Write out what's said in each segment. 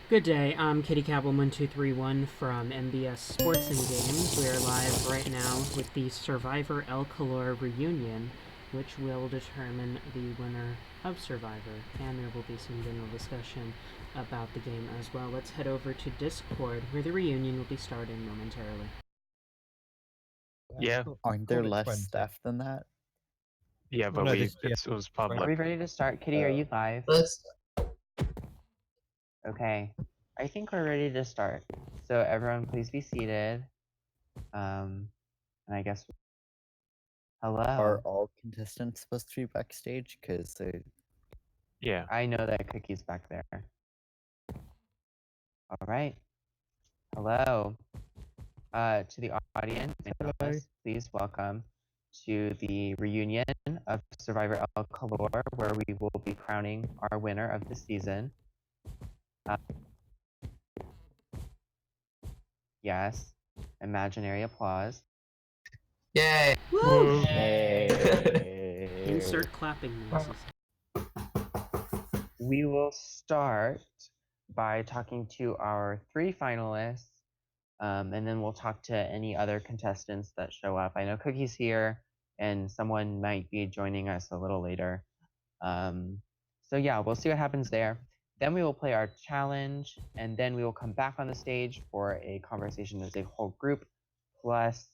Good day, I'm Kitty Cabell1231 from MBS Sports and Games. We are live right now with the Survivor El Calor reunion, which will determine the winner of Survivor, and there will be some general discussion about the game as well. Let's head over to Discord, where the reunion will be starting momentarily. Yeah. Aren't there less staff than that? Yeah, but it was Are public. we ready to start? Kitty, are you live? Let's. Okay. I think we're ready to start. So everyone please be seated. And I guess hello. Are all contestants supposed to be backstage? Because they... Yeah. I know that Cookie's back there. All right. Hello. To the audience, please welcome to the reunion of Survivor El Calor, where we will be crowning our winner of the season. Yes, imaginary applause. Yay! Woo! Yay. Insert clapping noises. We will start by talking to our 3 finalists, and then we'll talk to any other contestants that show up. I know Cookie's here, and someone might be joining us a little later. So yeah, we'll see what happens there. Then we will play our challenge, and then we will come back on the stage for a conversation as a whole group, plus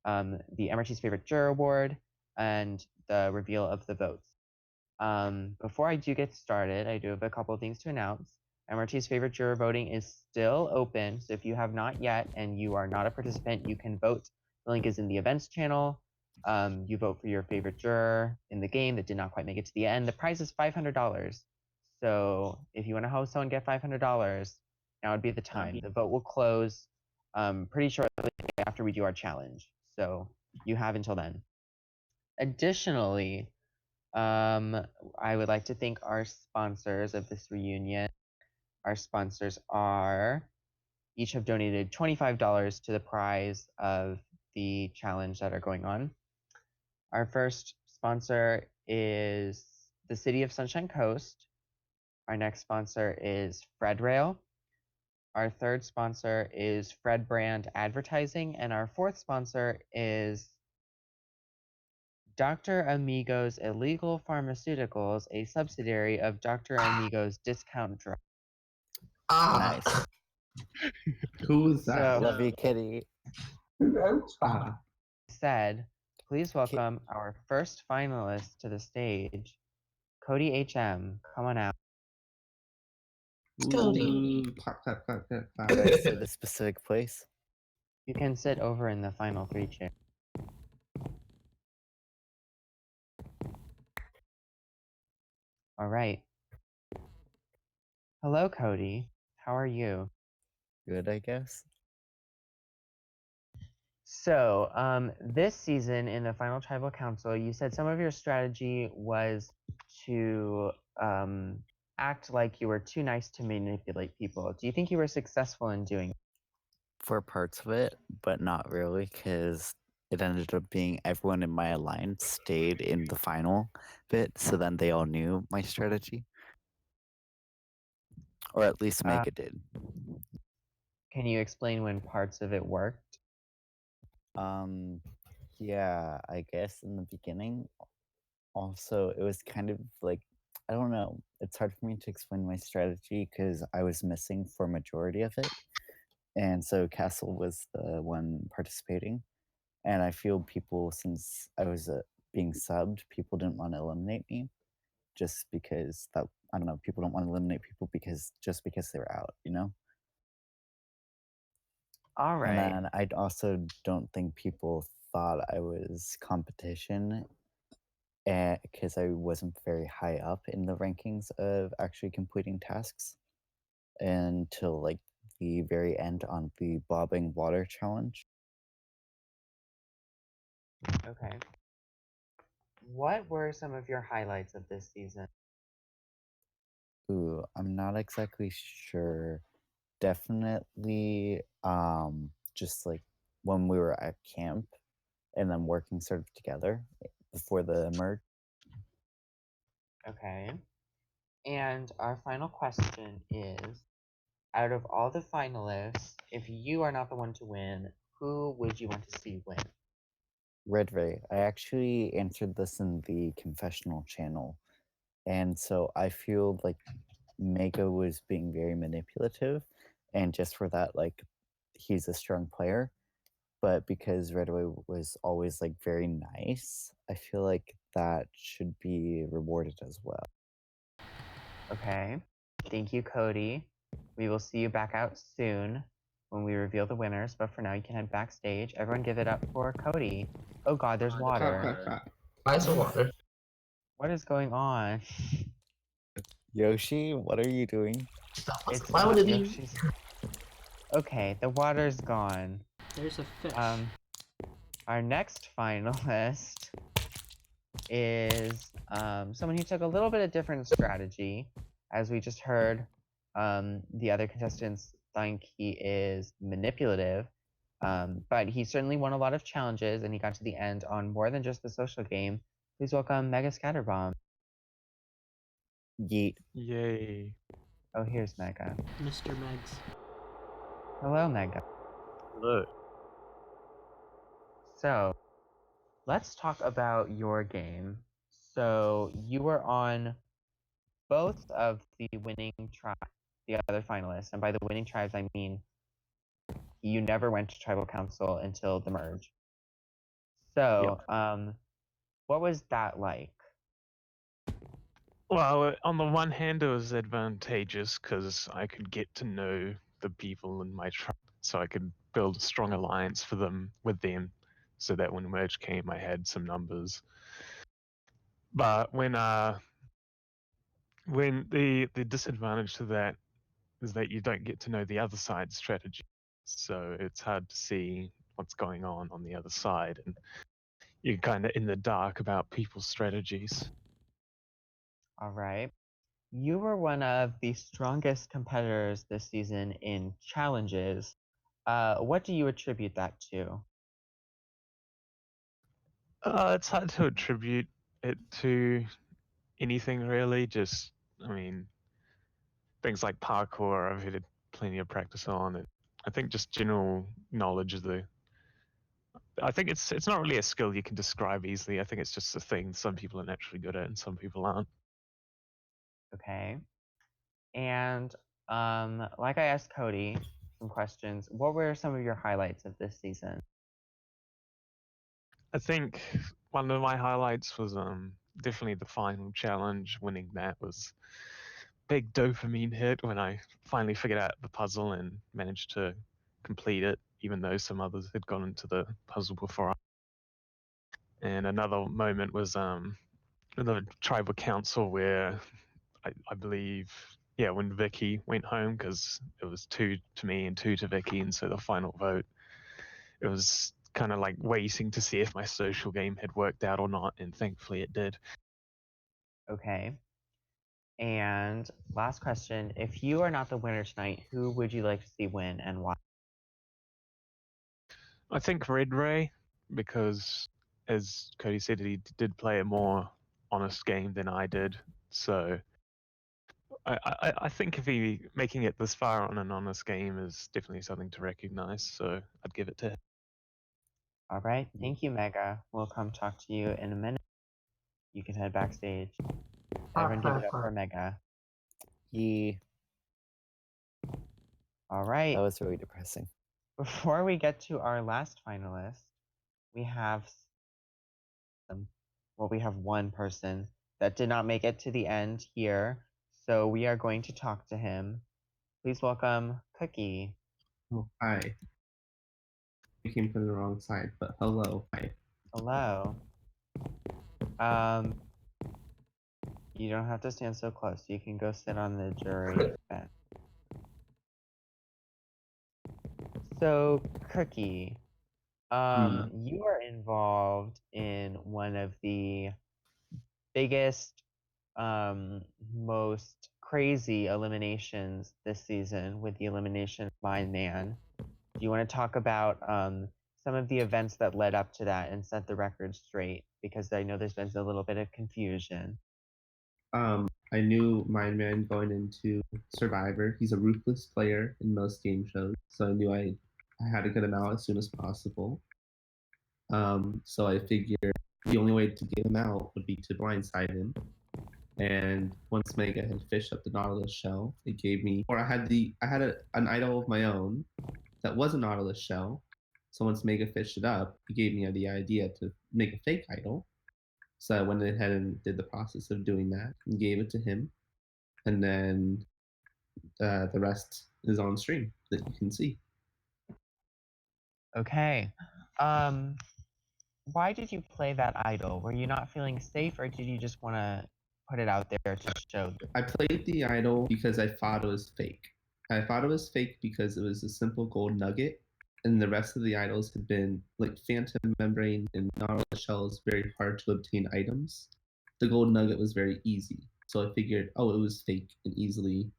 the MRT's Favorite Juror Award and the reveal of the votes. Before I do get started, I do have a couple of things to announce. MRT's Favorite Juror voting is still open, so if you have not yet and you are not a participant, you can vote. The link is in the events channel. You vote for your favorite juror in the game that did not quite make it to the end. The prize is $500. So if you want to help someone get $500, now would be the time. The vote will close pretty shortly after we do our challenge. So you have until then. Additionally, I would like to thank our sponsors of this reunion. Our sponsors are, each have donated $25 to the prize of the challenge that are going on. Our first sponsor is the City of Sunshine Coast. Our next sponsor is Fred Rail. Our third sponsor is Fred Brand Advertising. And our fourth sponsor is Dr. Amigo's Illegal Pharmaceuticals, a subsidiary of Dr. Amigo's Discount Drug. Nice. Who's that? So, Love you, Kitty. said, please welcome our first finalist to the stage, Cody HM. Come on out. Cody. Did I say the specific place? You can sit over in the final 3 chair. All right. Hello, Cody. How are you? Good, I guess. So, this season in the final tribal council, you said some of your strategy was to act like you were too nice to manipulate people. Do you think you were successful in doing it? For parts of it, but not really, because it ended up being everyone in my alliance stayed in the final bit, so then they all knew my strategy. Or at least Mega did. Can you explain when parts of it worked? Yeah, I guess in the beginning. Also, it was kind of like, I don't know, it's hard for me to explain my strategy because I was missing for majority of it. And so Castle was the one participating. And I feel people, since I was being subbed, people didn't want to eliminate me just because that, I don't know, people don't want to eliminate people just because they're out, you know? All right. And then I also don't think people thought I was competition because I wasn't very high up in the rankings of actually completing tasks until like the very end on the bobbing water challenge. Okay. What were some of your highlights of this season? Ooh, I'm not exactly sure. Definitely just like when we were at camp and then working sort of together before the merge. Okay. And our final question is, out of all the finalists, if you are not the one to win, who would you want to see win? Red Ray. I actually answered this in the confessional channel, and so I feel like Mega was being very manipulative, and just for that, like, he's a strong player. But because Red Ray was always like very nice, I feel like that should be rewarded as well. Okay. Thank you, Cody. We will see you back out soon when we reveal the winners, but for now you can head backstage. Everyone give it up for Cody. Oh god, there's water. Why is there water? What is going on? Yoshi, what are you doing? Stop us. It's Why would not it be? Yoshi's. Okay, the water's gone. There's a fish. Our next finalist is someone who took a little bit of different strategy. As we just heard, the other contestants think he is manipulative, but he certainly won a lot of challenges and he got to the end on more than just the social game. Please welcome Mega Scatterbomb. Yeet. Yay. Oh, here's Mega. Mr. Megs. Hello, Mega. Look. So, let's talk about your game. So, you were on both of the winning tribes, the other finalists, and by the winning tribes, I mean you never went to tribal council until the merge. So, what was that like? Well, on the one hand, it was advantageous because I could get to know the people in my tribe, so I could build a strong alliance for them with them, so that when merge came, I had some numbers. But when the disadvantage to that is that you don't get to know the other side's strategy, so it's hard to see what's going on the other side, and you're kind of in the dark about people's strategies. All right. You were one of the strongest competitors this season in challenges. What do you attribute that to? It's hard to attribute it to anything really. Just, I mean, things like parkour, I've had plenty of practice on it. I think just general knowledge of the. I think it's not really a skill you can describe easily. I think it's just a thing some people are naturally good at and some people aren't. Okay. And like I asked Cody some questions, what were some of your highlights of this season? I think one of my highlights was definitely the final challenge. Winning that was big dopamine hit when I finally figured out the puzzle and managed to complete it, even though some others had gone into the puzzle before. And another moment was the tribal council where I believe, yeah, when Vicky went home, because it was 2 to me and 2 to Vicky, and so the final vote, it was kind of like waiting to see if my social game had worked out or not, and thankfully it did. Okay. And last question, if you are not the winner tonight, who would you like to see win and why? I think Red Ray, because as Cody said, he did play a more honest game than I did. So I think if he making it this far on an honest game is definitely something to recognize. So I'd give it to him. All right. Thank you, Mega. We'll come talk to you in a minute. You can head backstage. Everyone give it up for Mega. Yee. All right. That was really depressing. Before we get to our last finalist, we have one person that did not make it to the end here. So we are going to talk to him. Please welcome Cookie. Oh, hi. I came from the wrong side, but hello. Hi. Hello. You don't have to stand so close. You can go sit on the jury bench. So, Cookie, you are involved in one of the biggest, most crazy eliminations this season with the elimination of my man. Do you want to talk about some of the events that led up to that and set the record straight? Because I know there's been a little bit of confusion. I knew Mind Man going into Survivor. He's a ruthless player in most game shows, so I knew I had to get him out as soon as possible. So I figured the only way to get him out would be to blindside him. And once Mega had fished up the Nautilus shell, it gave me, or I had an idol of my own that was a Nautilus shell. So once Mega fished it up, he gave me the idea to make a fake idol. So I went ahead and did the process of doing that and gave it to him. And then the rest is on stream that you can see. Okay. Why did you play that idol? Were you not feeling safe, or did you just want to put it out there to show? I played the idol because I thought it was fake. I thought it was fake because it was a simple gold nugget, and the rest of the idols had been like Phantom Membrane and Nautilus Shells, very hard to obtain items. The gold nugget was very easy, so I figured, oh, it was fake and easily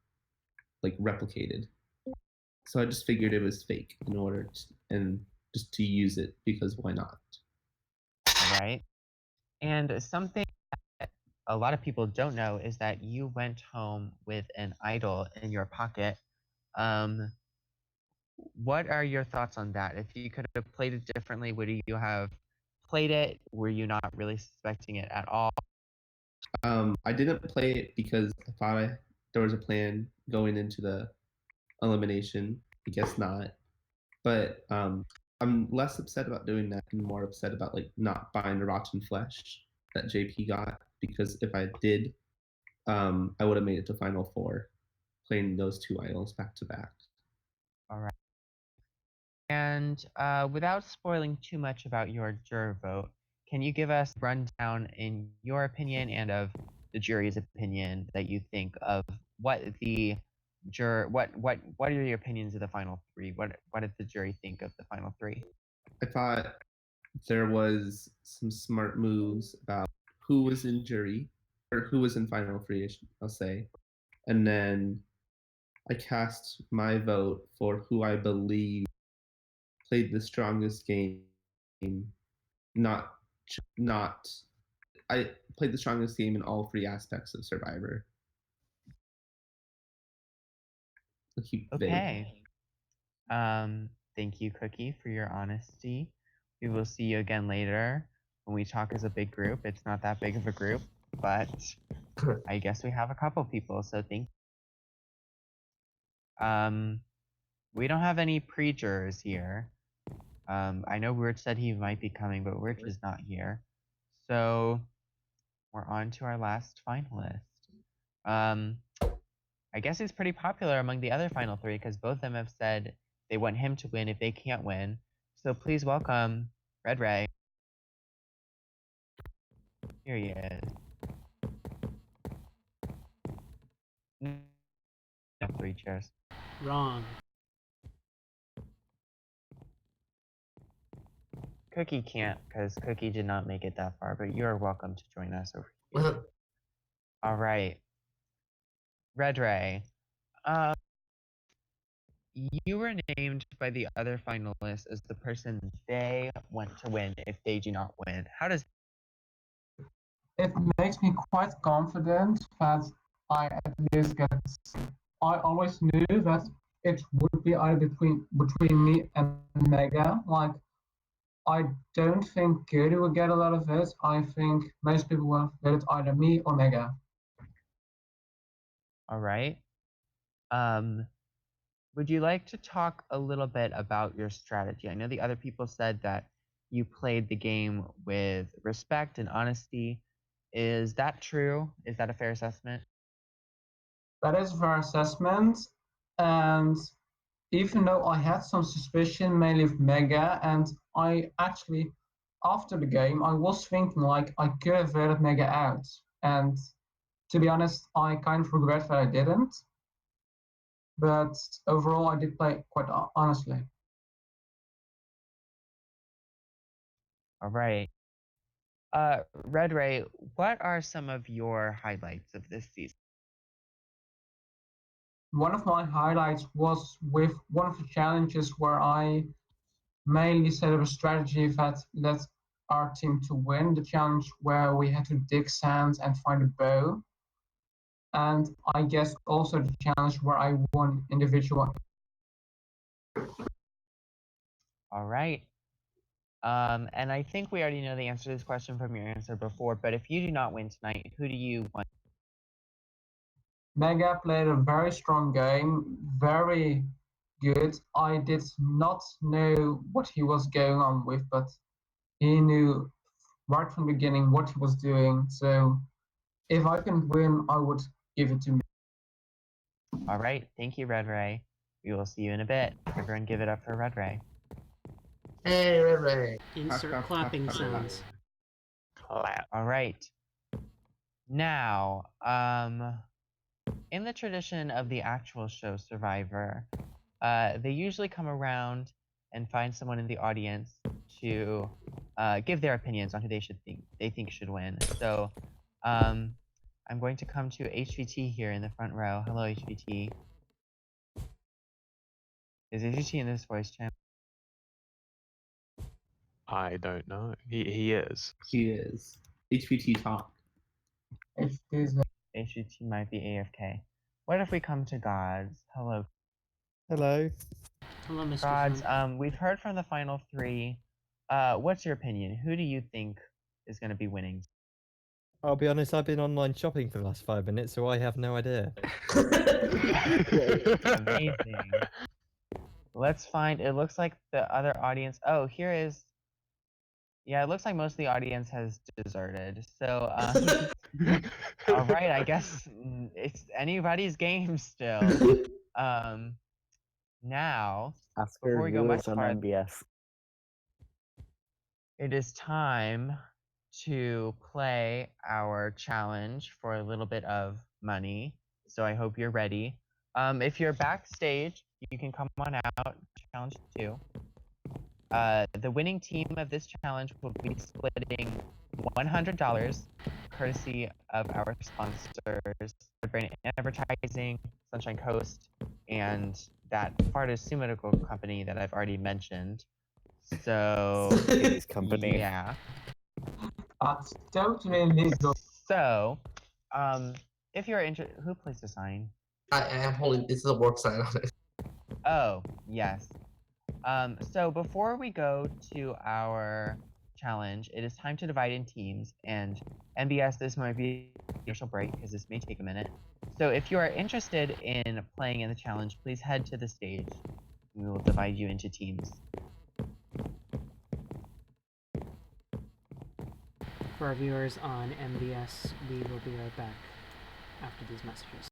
like replicated. So I just figured it was fake in order to, and just to use it because why not? Right. And something that a lot of people don't know is that you went home with an idol in your pocket. What are your thoughts on that? If you could have played it differently, would you have played it? Were you not really suspecting it at all? I didn't play it because I thought there was a plan going into the elimination. I guess not. But I'm less upset about doing that and more upset about like not buying the rotten flesh that JP got, because if I did, I would have made it to Final Four, playing those two idols back to back. All right. And without spoiling too much about your juror vote, can you give us a rundown in your opinion and of the jury's opinion that you think of what the what are your opinions of the final three? What did the jury think of the final three? I thought there was some smart moves about who was in jury or who was in Final Three, I'll say, and then I cast my vote for who I believe played the strongest game. Not, not. I played the strongest game in all three aspects of Survivor. I'll keep vague. Okay. Thank you, Cookie, for your honesty. We will see you again later when we talk as a big group. It's not that big of a group, but I guess we have a couple people, so thank we don't have any pre-jurors here. I know Rich said he might be coming, but Rich is not here. So we're on to our last finalist. I guess he's pretty popular among the other final three because both of them have said they want him to win if they can't win. So please welcome Red Ray. Here he is. No, 3 chairs. Wrong. Cookie can't because Cookie did not make it that far, but you're welcome to join us over here. All right. Red Ray. You were named by the other finalists as the person they want to win if they do not win. How does it makes me quite confident that I at least get. I always knew that it would be either between me and Mega. Like, I don't think Gertie will get a lot of it. I think most people will get it either me or Mega. All right. Would you like to talk a little bit about your strategy? I know the other people said that you played the game with respect and honesty. Is that true? Is that a fair assessment? That is a fair assessment. And even though I had some suspicion, mainly of Mega, and I actually, after the game, I was thinking like I could have voted Mega out. And to be honest, I kind of regret that I didn't. But overall, I did play quite honestly. All right. Red Ray, what are some of your highlights of this season? One of my highlights was with one of the challenges where I mainly set up a strategy that led our team to win. The challenge where we had to dig sand and find a bow. and I guess also the challenge where I won individual. All right. And I think we already know the answer to this question from your answer before, but if you do not win tonight, who do you want? Mega played a very strong game, very good. I did not know what he was going on with, but he knew right from the beginning what he was doing. So if I can win, I would give it to me. All right. Thank you, Red Ray. We will see you in a bit. Everyone give it up for Red Ray. Hey, Red Ray. Insert clapping sounds. Clap. All right. Now, in the tradition of the actual show Survivor, they usually come around and find someone in the audience to give their opinions on who they think should win. So, I'm going to come to HVT here in the front row. Hello, HVT. Is HVT in this voice channel? I don't know. He is. He is. HPT talk. It is HVT might be AFK. What if we come to Gods? Hello. Hello. Hello, Mr. Gods, Flynn. we've heard from the final three. What's your opinion? Who do you think is going to be winning? I'll be honest, I've been online shopping for the last 5 minutes, so I have no idea. Amazing. Let's find, it looks like the other audience, oh, here is, yeah, it looks like most of the audience has deserted. So, all right, I guess it's anybody's game still. Now, Oscar before we go much on farther, MBS. it is time to play our challenge for a little bit of money. So I hope you're ready. If you're backstage, you can come on out. Challenge 2. The winning team of this challenge will be splitting $100, courtesy of our sponsors, Brain Advertising, Sunshine Coast, and that pharmaceutical company that I've already mentioned. So, His company. yeah. That's totally illegal. So, if you're interested, who placed a sign? I am holding. This is a work sign on it. Oh, yes. So before we go to our challenge, it is time to divide in teams. And MBS, this might be a initial break because this may take a minute. So if you are interested in playing in the challenge, please head to the stage. We will divide you into teams. For our viewers on MBS, we will be right back after these messages.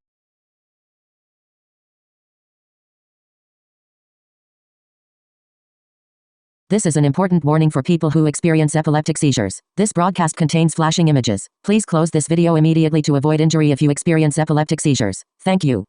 This is an important warning for people who experience epileptic seizures. This broadcast contains flashing images. Please close this video immediately to avoid injury if you experience epileptic seizures. Thank you.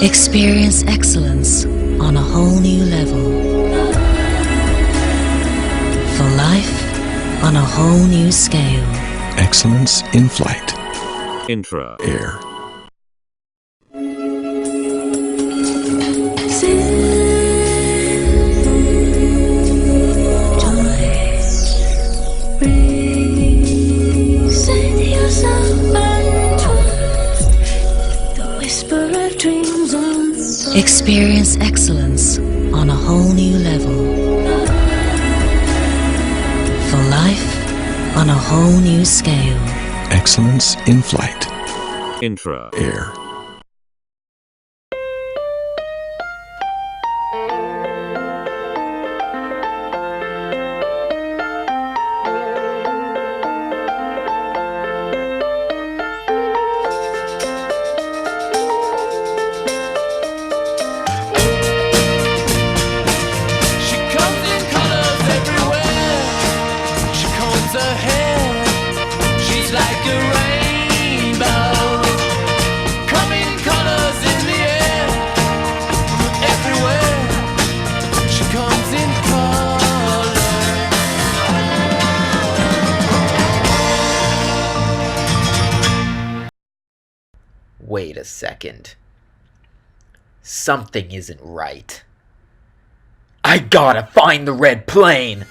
Experience excellence on a whole new level. For life on a whole new scale. Excellence in flight. Intra Air. dreams on. Experience excellence on a whole new level. For life on a whole new scale. Excellence in flight. Intra-air. Wait a second. Something isn't right. I gotta find the red plane!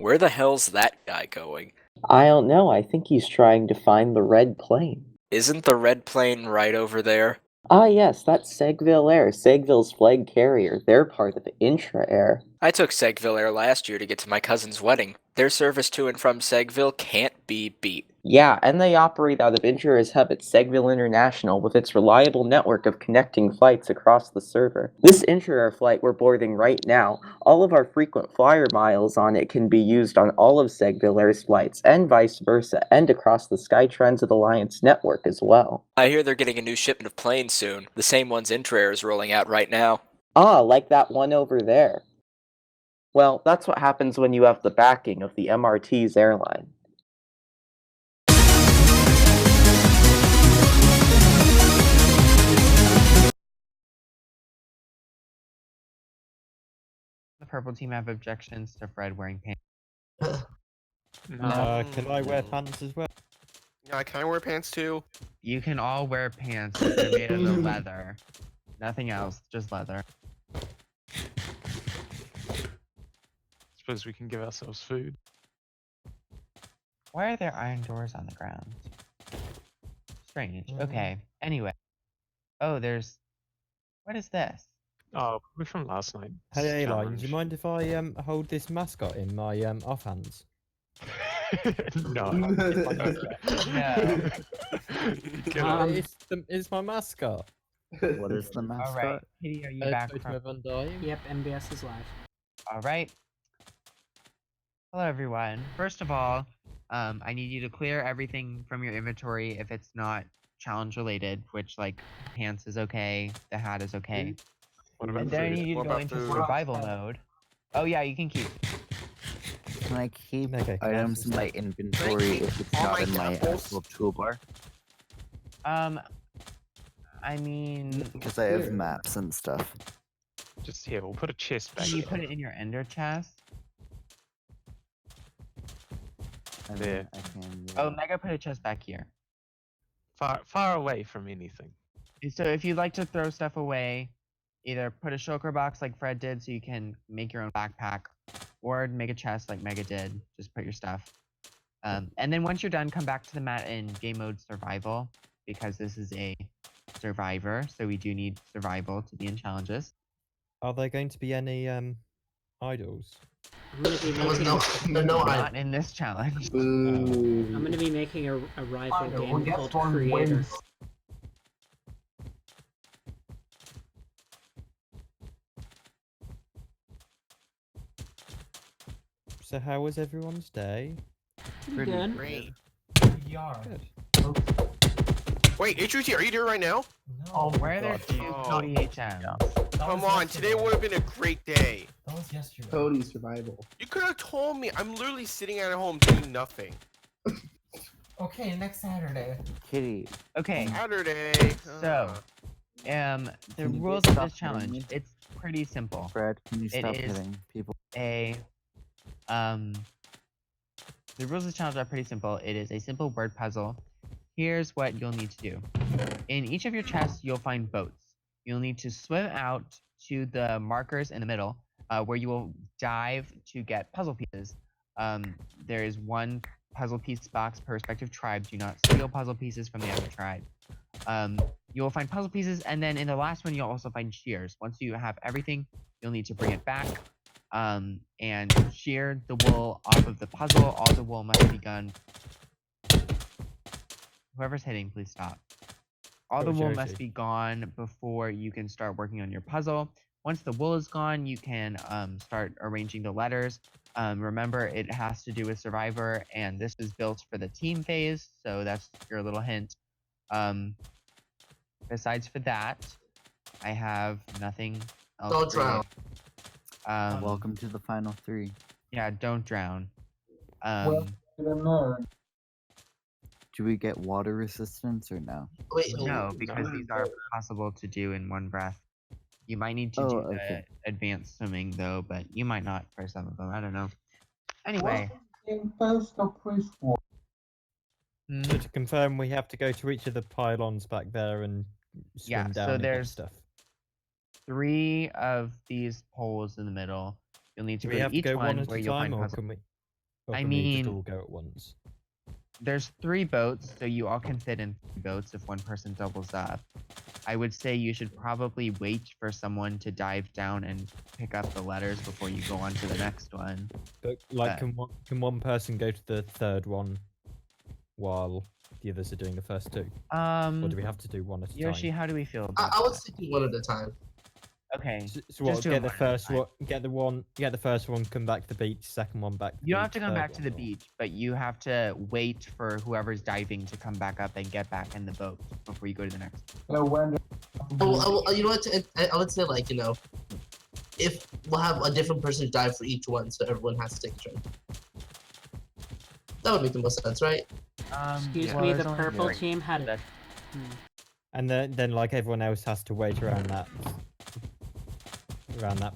Where the hell's that guy going? I don't know. I think he's trying to find the red plane. Isn't the red plane right over there? Ah, yes, that's Segville Air, Segville's flag carrier. They're part of Intra Air. I took Segville Air last year to get to my cousin's wedding. Their service to and from Segville can't be beat. Yeah, and they operate out of Intra's hub at Segville International with its reliable network of connecting flights across the server. This Intra-Air flight we're boarding right now, all of our frequent flyer miles on it can be used on all of Segville Air's flights, and vice versa, and across the SkyTransit Alliance network as well. I hear they're getting a new shipment of planes soon, the same ones Intra-Air is rolling out right now. Ah, like that one over there. Well, that's what happens when you have the backing of the MRT's airline. The purple team have objections to Fred wearing pants. Can I wear pants as well? Yeah, can I wear pants too? You can all wear pants if they're made of leather. Nothing else, just leather. Suppose we can give ourselves food. Why are there iron doors on the ground? Strange. Okay. Anyway. Oh, there's... What is this? Oh, we're from last night. Hey, Aline, do you mind if I hold this mascot in my offhands? No. No. It's my mascot. What is the mascot? Alright, Kitty, are you back from... Yep, MBS is live. Alright. Hello, everyone. First of all, I need you to clear everything from your inventory if it's not challenge-related, which, like, pants is okay, the hat is okay. What about And then I food? need you to go into survival mode. Oh yeah, you can keep. Can I keep Okay, items in my inventory if it's not in my actual toolbar? I mean... Because I have maps and stuff. Just here, we'll put a chest back Can you here. put it in your ender chest? And There. I can, Oh, Mega put a chest back here. Far away from anything. So if you'd like to throw stuff away, either put a shulker box like Fred did so you can make your own backpack, or make a chest like Mega did, just put your stuff. And then once you're done, come back to the mat in game mode survival, because this is a survivor, so we do need survival to be in challenges. Are there going to be any idols? I'm gonna be There was making no Not in this challenge. I'm gonna be making a rival game called Creator. So how was everyone's day? Pretty good. Great. Good. Wait, HUT, are you there right now? Oh, where are there two Oh. Cody HMs? Come on, today would have been a great day. That was yesterday. Cody survival. You could have told me. I'm literally sitting at home doing nothing. Okay, next Saturday. Kitty. Okay, Saturday. so, the Can you rules guys of stop this challenge, hitting me? it's pretty simple. Fred, can you It stop is hitting people? The rules of the challenge are pretty simple. It is a simple word puzzle. Here's what you'll need to do. In each of your chests, you'll find boats. You'll need to swim out to the markers in the middle, where you will dive to get puzzle pieces. There is one puzzle piece box per respective tribe. Do not steal puzzle pieces from the other tribe. You will find puzzle pieces, and then in the last one, you'll also find shears. Once you have everything, you'll need to bring it back and shear the wool off of the puzzle. All the wool must be gone. Whoever's hitting, please stop. All the wool must be gone before you can start working on your puzzle. Once the wool is gone, you can start arranging the letters. Remember, it has to do with Survivor, and this is built for the team phase, so that's your little hint. Besides for that, I have nothing else. Don't drown. Welcome to the final 3. Yeah, don't drown. Do we get water resistance or no? Wait, no, because these are possible to do in one breath. You might need to do the advanced swimming though, but you might not for some of them. I don't know. Anyway. So to confirm, we have to go to each of the pylons back there and swim down and get stuff. 3 of these poles in the middle. You'll need to Do we have to go one at where a you'll time, find or puzzle. can we? Or I can we mean, just all go at once? There's 3 boats, so you all can fit in 3 boats if one person doubles up. I would say you should probably wait for someone to dive down and pick up the letters before you go on to the next one. But like, can one person go to the third one while the others are doing the first 2? Or do we have to do one at a time? Yoshi, how do we feel about I was thinking one at a time. Okay. So what? Get the first one. Get the first one. Come back to the beach. Second one back. You don't have to come back to the beach, but you have to wait for whoever's diving to come back up and get back in the boat before you go to the next. You know what? I would say, like, you know, if we'll have a different person dive for each one, so everyone has to take a turn. That would make the most sense, right? Excuse me, the purple team had it. And then like everyone else has to wait around that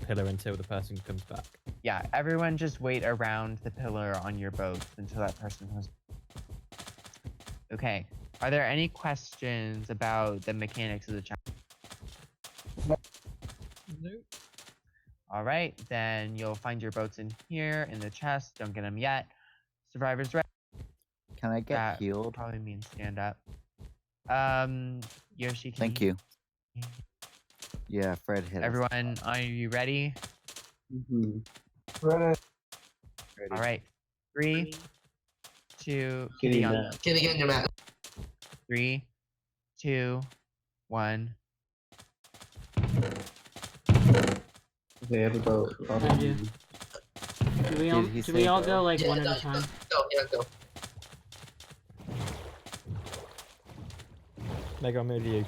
pillar until the person comes back. Yeah, everyone just wait around the pillar on your boat until that person comes. Okay. Are there any questions about the mechanics of the challenge? No. All right, then you'll find your boats in here in the chest. Don't get them yet. Survivors ready. Can I get healed? Probably means stand up. Yoshi, can Thank you. Yeah, Fred hit us. Everyone, are you ready? Ready. All right. 3, 2, Kitty on your mat. 3, 2, 1. Okay, have a boat. Do we all go like one at a time? Go. Mega, I'm with you.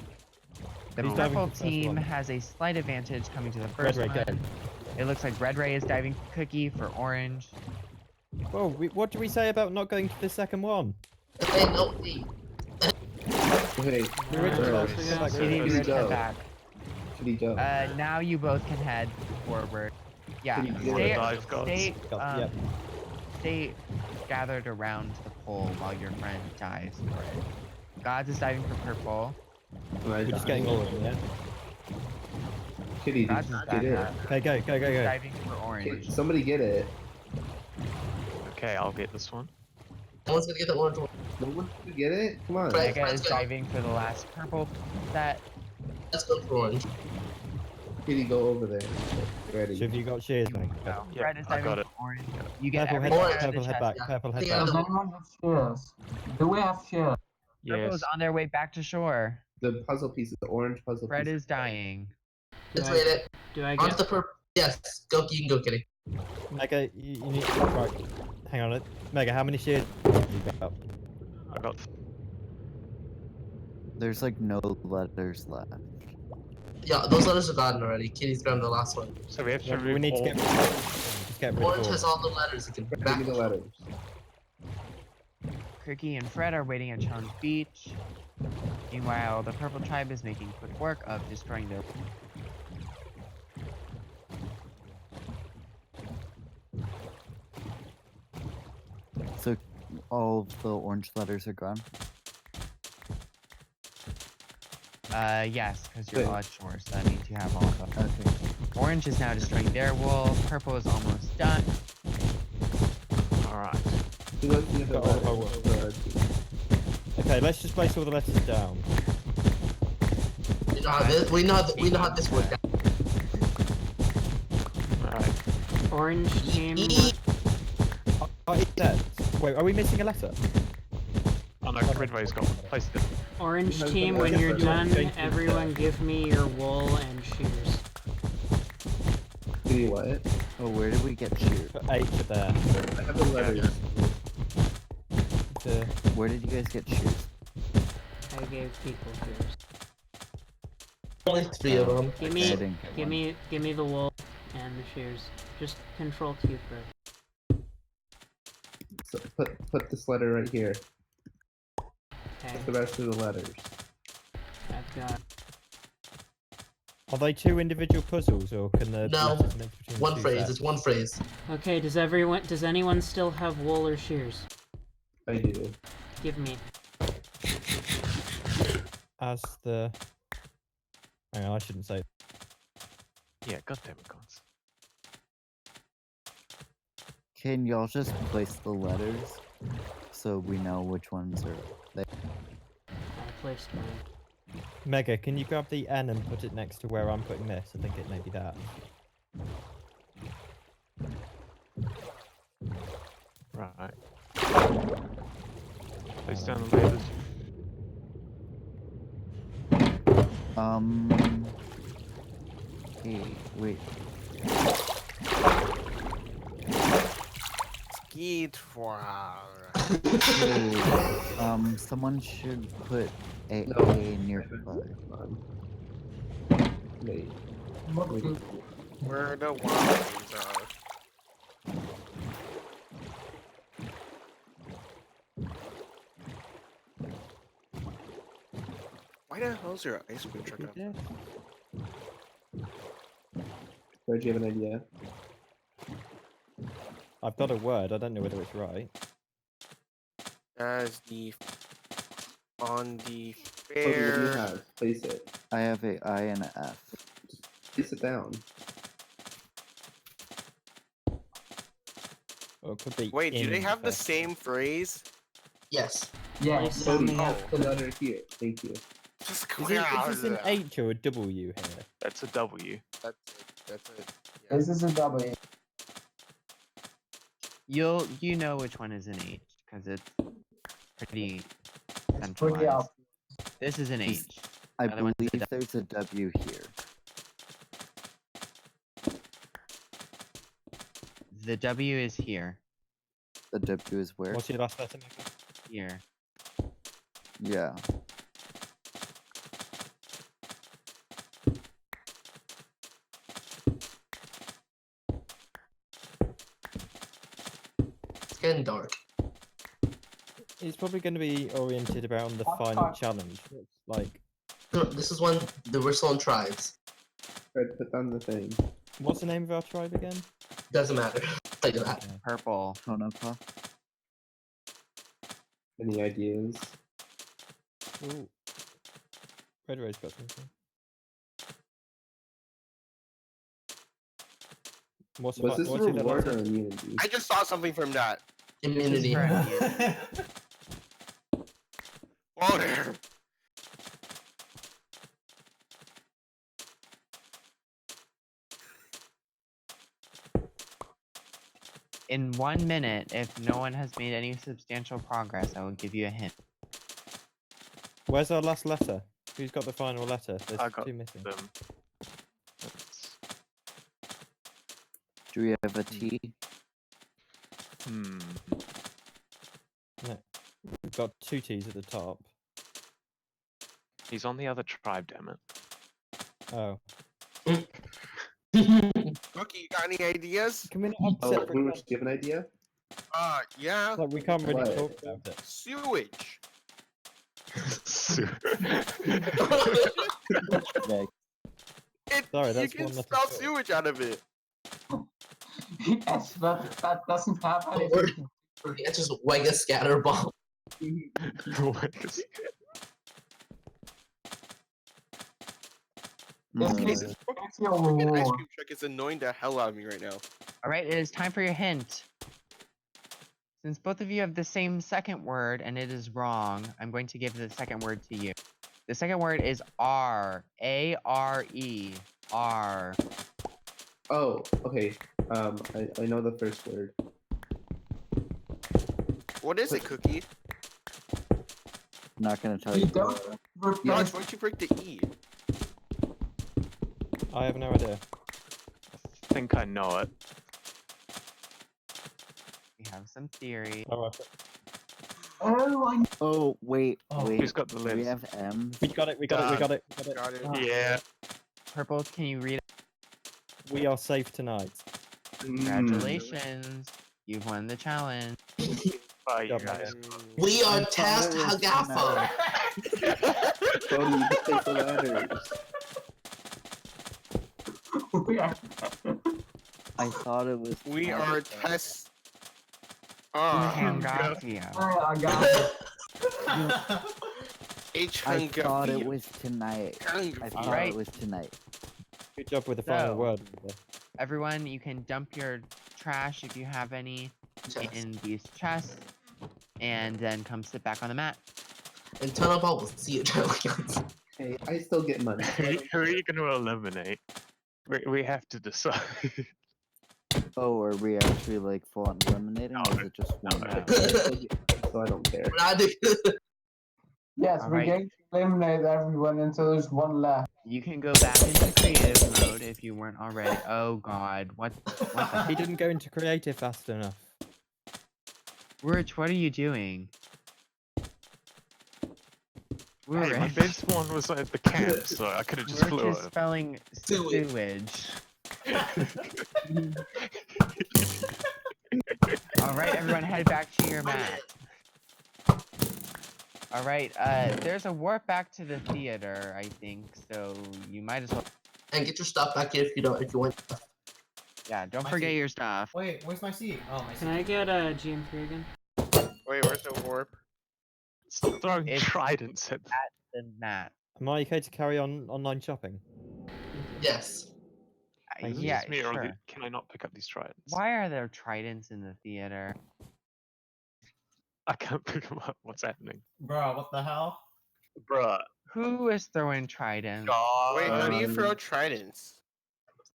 The purple team has a slight advantage coming to the first Red Ray, one. It looks like Red Ray is diving for Cookie for orange. Well, what do we say about not going to the second one? Okay, no, please. Okay. Now you both can head forward. Yeah, stay gathered around the pole while your friend dives for it. Gods is diving for purple. We're just getting all of them, yeah? Kitty, Gods is back up. Okay, go. Diving for orange. Somebody get it. Okay, I'll get this one. No one's gonna get the orange one. No one's gonna get it? Come on. Mega is diving for the last purple set. Let's go for orange. Kitty, go over there. Ready. So have you got shears, mate? No, Red is diving for orange. You get Purple everything out of purple the head chest. back. Purple head Does back. anyone have shears? Do we have shears? Purple's on their way back to shore. The puzzle pieces, the orange puzzle Fred pieces. is dying. Let's wait it. Do I Onto get? the purple. Yes, go. You can go, Kitty. Mega, you need right. Hang on. Mega, how many shears have you got? I got. There's like no letters left. Yeah, those letters are gone already. Kitty's grabbed the last one. So we have to. We need to get rid of Orange all. has all the letters. You can bring Give me back. the letters. Cookie and Fred are waiting at Challenge Beach. Meanwhile, the purple tribe is making quick work of destroying their. So all of the orange letters are gone? Yes, because you're all at shore, so that means you have all of them. Okay. Orange is now destroying their wool. Purple is almost done. Who wants to give a letter? Okay, let's just place all the letters down. We know how this works out. Alright. Orange team. Wait, are we missing a letter? Oh no, Red Ray's got placed it. Orange team, when you're done, everyone give me your wool and shears. Give me what? Oh, where did we get shears? Put 8 there. I have the letters. Where did you guys get shears? I gave people shears. Only 3 of them. Give me the wool and the shears. Just control Q first. So put this letter right here. Okay. Put the rest of the letters. I've got. Are they 2 individual puzzles, or can the No, letters mix between one the 2 phrase. sets? It's one phrase. Okay, does anyone still have wool or shears? I do. Give me. As the... Hang on, I shouldn't say. Yeah, goddamn it, guys. Can y'all just place the letters so we know which ones are there? I placed mine. Mega, can you grab the N and put it next to where I'm putting this? I think it may be that. Right. Place down the labels. Hey, wait. Skeet for Someone should put a nearby. Wait. where the wines are. Why the hell is your ice cream truck out? Where do you have an idea? I've got a word, I don't know whether it's right. As the on the What do you fair. have? Place it. I have a I and a F. Place it down. Or it could be Wait, do they in have the fair. same phrase? Yes. Yes. Cody, the letter here. Thank you. Just Is this an H or a W here? That's a W. That's it. That's it. This is a W. You know which one is an H because it's pretty Pretty centralized. obvious. This is an H. I The other one's a believe there's a W here. The W is here. The W is where? What's your last letter, Mega? Here. Yeah. It's getting dark. It's probably going to be oriented around the final challenge. It's like, No, this is one the Rissalon tribes. Fred, put down the thing. what's the name of our tribe again? Doesn't matter. Tell you that. Purple. Tonopah. Any ideas? Ooh. Red Rose got something. Was this what's the other reward or letter? immunity? I just saw something from that. Immunity. Oh, there. In 1 minute, if no one has made any substantial progress, I will give you a hint. Where's our last letter? Who's got the final letter? I There's got 2 missing. them. That's... Do we have a T? Hmm. No. We've got 2 T's at the top. He's on the other tribe, damn it. Oh. Rookie, you got any ideas? Can we not have Oh, separate Bruce, do you have an idea? Yeah. Like, we can't really What? talk about it. Sewage. Yeah. Sorry, You that's can one letter spell short. sewage out of it. Yes, that doesn't have anything. It's just Wega Scatterball. This Mm. is your Freaking ice reward. cream truck is annoying the hell out of me right now. All right, it is time for your hint. Since both of you have the same second word and it is wrong, I'm going to give the second word to you. The second word is R. A-R-E. R. Oh, okay. I know the first word. What is it, Cookie? Not gonna tell You you. don't Josh, replace. why don't you break the E? I have no idea. I think I know it. We have some theory. Oh, I Oh wait, Oh. wait. Who's got the Do we lids? have M's? We got it. We got it. We got it. We got it. Got it. Oh. Yeah. Purple, can you read it? We are safe tonight. Congratulations. You've won the challenge. Bye, you Job, guys. We are I thought Test it was Hagafa. Cody, you just take the letters. we are. I thought it was. We are Test. Hangafia. I got it. H. I thought it Hungafia. was tonight. I thought Alright. it was tonight. Good job with the So- final word. Everyone, you can dump your trash if you have any in these chests, and then come sit back on the mat. And turn up, we'll see you. Hey, I still get money. Who are you going to eliminate? We have to decide. Oh, are we actually like full on eliminating, or is it just one? No. I still get money, so I don't care. Yes, we're Alright. going to eliminate everyone until there's one left. You can go back into creative mode if you weren't already. Oh god, what the He didn't go into creative fast enough. Rich, what are you doing? Hey, my Rich. best one was at the camp, so I could have just Rich flew is over. spelling Sewage. sewage. Alright, everyone head back to your mat. Alright, there's a warp back to the theater, I think, so you might as well. And get your stuff back here if you want. Yeah, don't My forget seat. your stuff. Wait, where's my seat? Oh, my seat. Can I get a GM3 again? Wait, where's the warp? Stop throwing It's tridents at the mat. Am I okay to carry on online shopping? Yes. Is it Yeah, just me, or sure. can I not pick up these tridents? Why are there tridents in the theater? I can't pick them up. What's happening? Bro, what the hell? Bruh. Who is throwing tridents? Wait, how do you Um, throw tridents?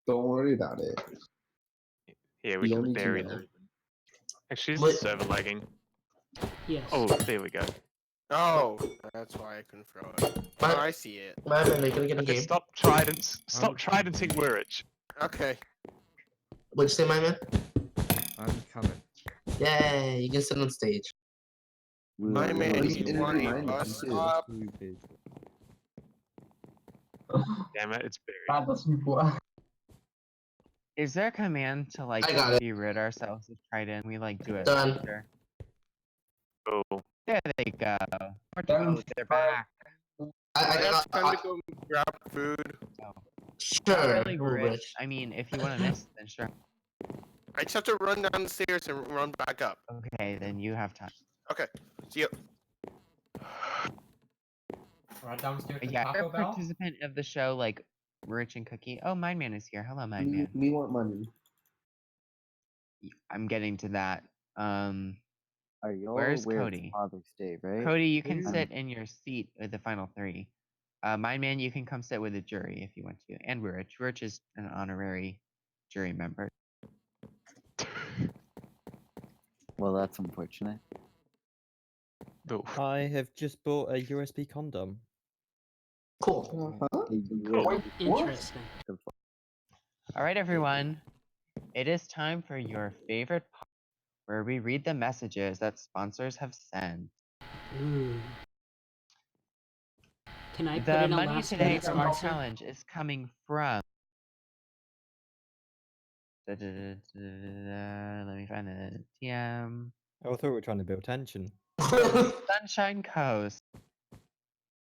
Don't worry about it. Yeah, You we don't can need to bury know. them. Actually, is Wait. the server lagging? Yes. Oh, there we go. Oh, that's why I couldn't throw it. My- Oh, I see it. My bad, making a Okay, game. stop tridents. Stop tridenting Wirich. Okay. What'd you say, my man? I'm coming. Yay, you can sit on stage. My man, Well, do you you can want a interview bus mine, too. stop? Damn it, it's buried. That doesn't work. Is there a command to like I got it. be rid ourselves of trident? We like do it Done. faster. Oh, There they go. More Done. times they're back. I I have got. time to go grab food. Not Sure. really Cool, rich. Rich. I mean, if you want to miss, then sure. I just have to run down the stairs and run back up. Okay, then you have time. Okay. See you. Run downstairs to Yeah, you're Taco a Bell? participant of the show, like Rich and Cookie. Oh, Mind Man is here. Hello, Mind Man. Me want money. I'm getting to that. Are you all Where's aware Cody? it's Father's Day, right? Cody, you can Yeah. sit in your seat with the final three. Mind Man, you can come sit with the jury if you want to. And Rich. Rich is an honorary jury member. Well, that's unfortunate. no. I have just bought a USB condom. Cool. Interesting. All right, everyone. It is time for your favorite part where we read the messages that sponsors have sent. Ooh. Can I put The in a money last today minute from our sponsor? challenge is coming from. Let me find the TM. Oh, I thought we were trying to build tension. Sunshine Coast.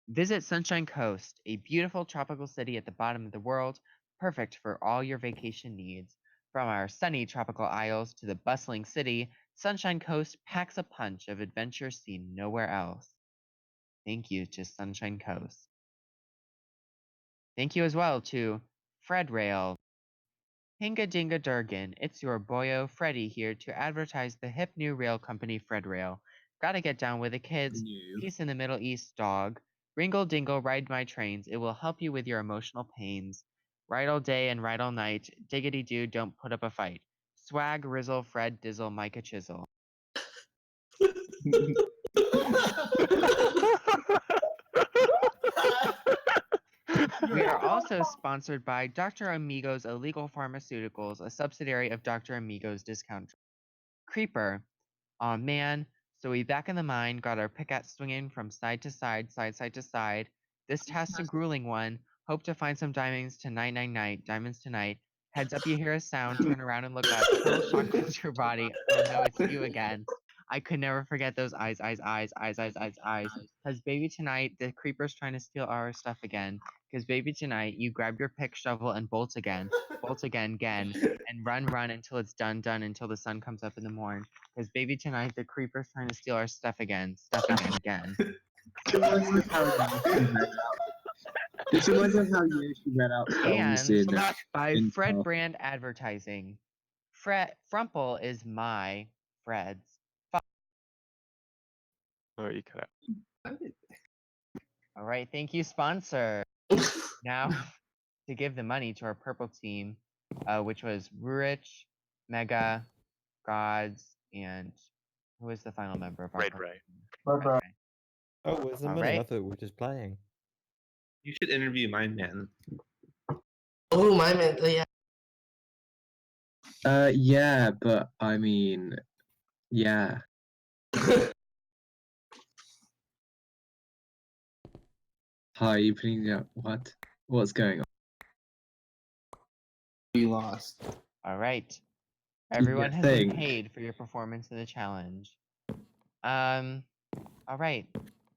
Visit Sunshine Coast, a beautiful tropical city at the bottom of the world, perfect for all your vacation needs. From our sunny tropical isles to the bustling city, Sunshine Coast packs a punch of adventure seen nowhere else. Thank you to Sunshine Coast. Thank you as well to Fred Rail, Hinga Dinga Durgan, it's your boyo Freddy here to advertise the hip new rail company FredRail. Gotta get down with the kids. Peace in the Middle East, dog. Ringle dingle, ride my trains. It will help you with your emotional pains. Ride all day and ride all night. Diggity doo, don't put up a fight. Swag, Rizzle, Fred, Dizzle, Micah Chisel. We are also sponsored by Dr. Amigos Illegal Pharmaceuticals, a subsidiary of Dr. Amigos Discount. Creeper. Aw man, so we back in the mine, got our pickaxe swinging from side to side, side to side. This task's a grueling one. Hope to find some diamonds tonight, diamonds tonight. Heads up, you hear a sound, turn around and look up. Total shock hits your body. Oh no, it's you again. I could never forget those eyes. Cause baby tonight, the creeper's trying to steal our stuff again. Cause baby tonight, you grab your pick, shovel, and bolt again, and run until it's done, until the sun comes up in the morning. Cause baby tonight, the creeper's trying to steal our stuff again. This reminds me of how you read out songs And in by in Fred Brand Advertising. Frumple is my Fred's. Oh, you cut out. All right, thank you, sponsor. Now, to give the money to our purple team, which was Rurich, Mega, Gods, and who was the final member of our Red purple Ray. team? Red Ray. Oh, where's the All money? I right. thought we were just playing. You should interview my man. Oh, my man. Yeah. Yeah, but I mean, yeah. Hi, you putting out what? What's going on? You lost. All right. Everyone has been think. paid for your performance in the challenge. All right.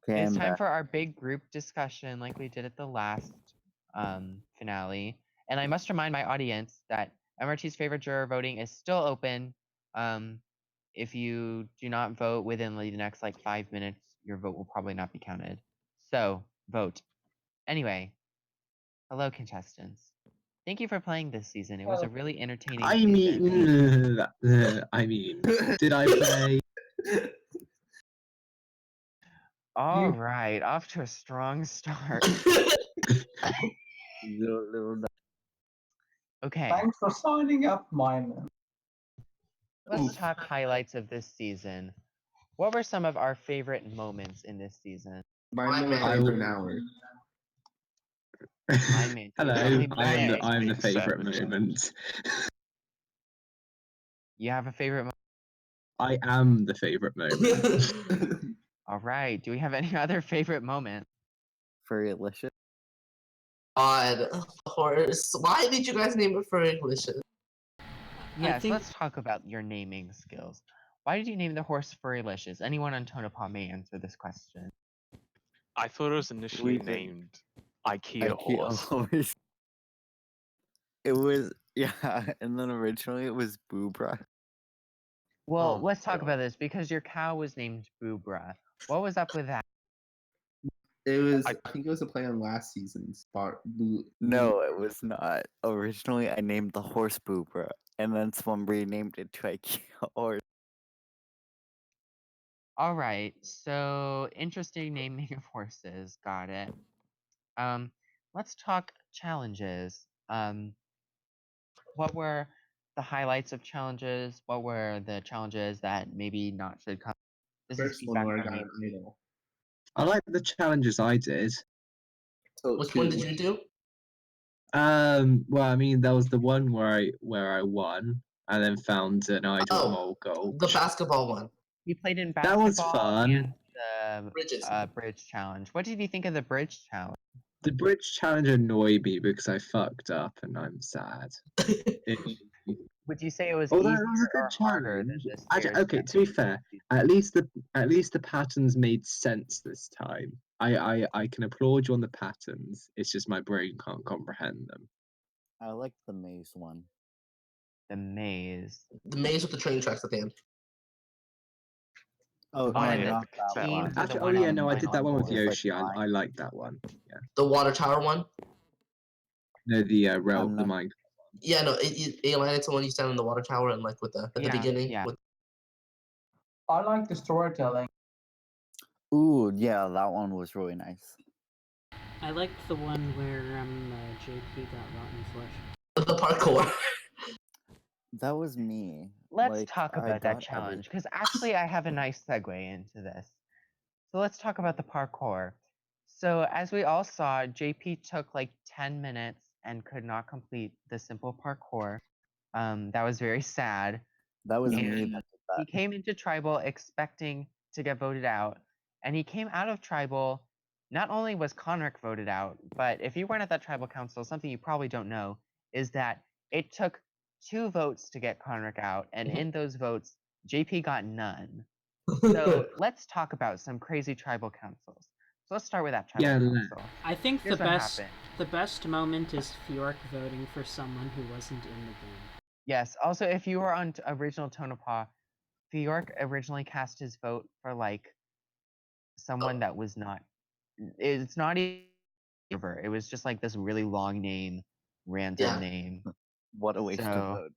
Okay, It's I'm time back. for our big group discussion like we did at the last finale. And I must remind my audience that MRT's favorite juror voting is still open. If you do not vote within the next 5 minutes, your vote will probably not be counted. So vote. Anyway, hello contestants. Thank you for playing this season. It was a really entertaining season. I mean, did I play? All right, off to a strong start. Okay. Thanks for signing up, my man. Let's talk highlights of this season. What were some of our favorite moments in this season? Mine were over an hour. Mine man. Hello, I'm the favorite moment. You have a favorite moment? I am the favorite moment. All right. Do we have any other favorite moment? Furrylicious. Odd horse. Why did you guys name it Furrylicious? Yes, let's talk about your naming skills. Why did you name the horse Furrylicious? Anyone on Tonopah may answer this question. I thought it was initially named IKEA horse. It was, yeah, and then originally it was Boobra. Well, let's talk about this because your cow was named Boobra. What was up with that? It was, I think it was a play on last season's part. No, it was not. Originally, I named the horse Boobra, and then someone renamed it to IKEA horse. All right, so interesting naming of horses. Got it. Let's talk challenges. What were the highlights of challenges? What were the challenges that maybe not should come? This is First one feedback where I from got me. an idol. I like the challenges I did. Which one did you do? Well, I mean, there was the one where I won and then found an idol Oh, mole gulch. the basketball one. You played in That was basketball fun. and the Bridges. bridge challenge. What did you think of the bridge challenge? The bridge challenge annoyed me because I fucked up and I'm sad. Would you say it was Although easier it was a good or harder than challenge. the stairs? Okay, to be fair, at least the patterns made sense this time. I can applaud you on the patterns. It's just my brain can't comprehend them. I like the maze one. The maze. The maze with the train tracks at the end. Oh, Oh, and not the that teams one. are the Actually, one oh yeah, on no, I did that one with It's like Yoshi. I mine. like that one. Yeah. The water tower one. No, the mine. Yeah, no, Alien, it's the one you stand in the water tower and like with the at the beginning. Yeah. With... I like the storytelling. Ooh, yeah, that one was really nice. I liked the one where JP got rotten flesh. The parkour. That was me. Let's Like, talk I about that got challenge because actually I have a nice segue into this. So let's talk about the parkour. So as we all saw, JP took like 10 minutes and could not complete the simple parkour. That was very sad. That was me that And did that. he came into tribal expecting to get voted out, and he came out of tribal. Not only was Conric voted out, but if you weren't at that tribal council, something you probably don't know is that it took 2 votes to get Conric out, and in those votes, JP got none. So let's talk about some crazy tribal councils. So let's start with that tribal council. I think Here's the what best happened. the best moment is Fjork voting for someone who wasn't in the game. Yes. Also, if you were on original Tonopah, Fjork originally cast his vote for like someone that was not. It's not even. It was just like this really long name, random name. What a waste of votes.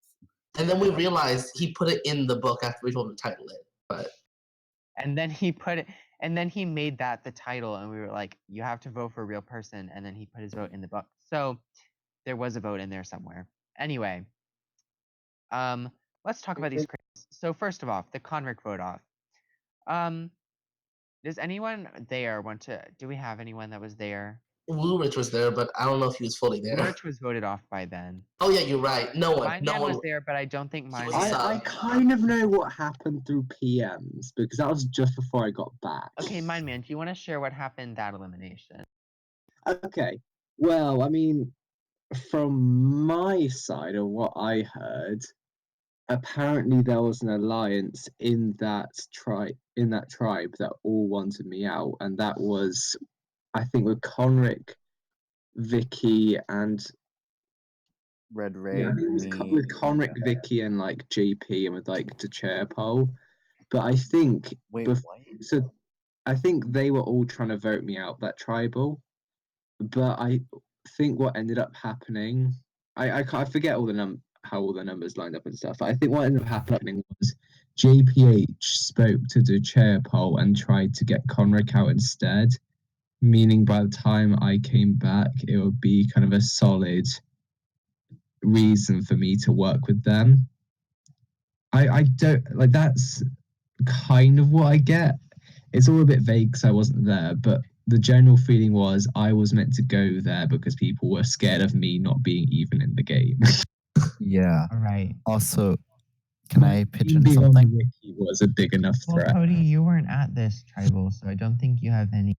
And then we realized he put it in the book after we told him to title it. But and then he put it, and then he made that the title, and we were like, you have to vote for a real person, and then he put his vote in the book. So there was a vote in there somewhere. Anyway, let's talk about these. So first of all, the Conric vote off. Does anyone there want to? Do we have anyone that was there? Woolrich was there, but I don't know if he was fully there. Woolrich was voted off by then. Oh yeah, you're right. No one. Mine No Man one was there, but I don't think mine. I kind of know what happened through PMs because that was just before I got back. Okay, Mine Man, do you want to share what happened that elimination? Okay. Well, I mean, from my side of what I heard, apparently there was an alliance in that tribe that all wanted me out, and that was, I think, with Conric, Vicky, and Red Ray. yeah, I think it was me, with Conric, Vicky, and like JP, and with like the chair poll. But I think so. I think they were all trying to vote me out that tribal, but I think what ended up happening, I forget all the how all the numbers lined up and stuff. I think what ended up happening was JPH spoke to the chair poll and tried to get Conric out instead, meaning by the time I came back, it would be kind of a solid reason for me to work with them. I don't like that's kind of what I get. It's all a bit vague because I wasn't there, but the general feeling was I was meant to go there because people were scared of me not being even in the game. Yeah. All right. Also, can I pitch in Being on something? the wiki was a big enough Well, threat. Cody, you weren't at this tribal, so I don't think you have any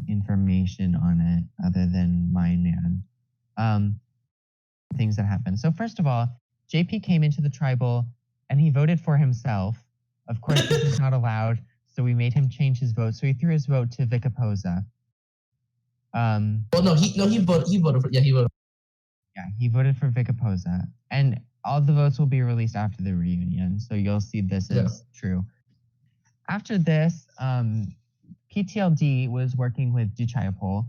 information on it other than Mine Man. Things that happened. So first of all, JP came into the tribal and he voted for himself. Of course, this is not allowed, so we made him change his vote. So he threw his vote to Vicaposa. Well, no, he voted for. Yeah, he voted. Yeah, he voted for Vicaposa, and all the votes will be released after the reunion, so you'll see this is true. After this, PTLD was working with Duchayapol,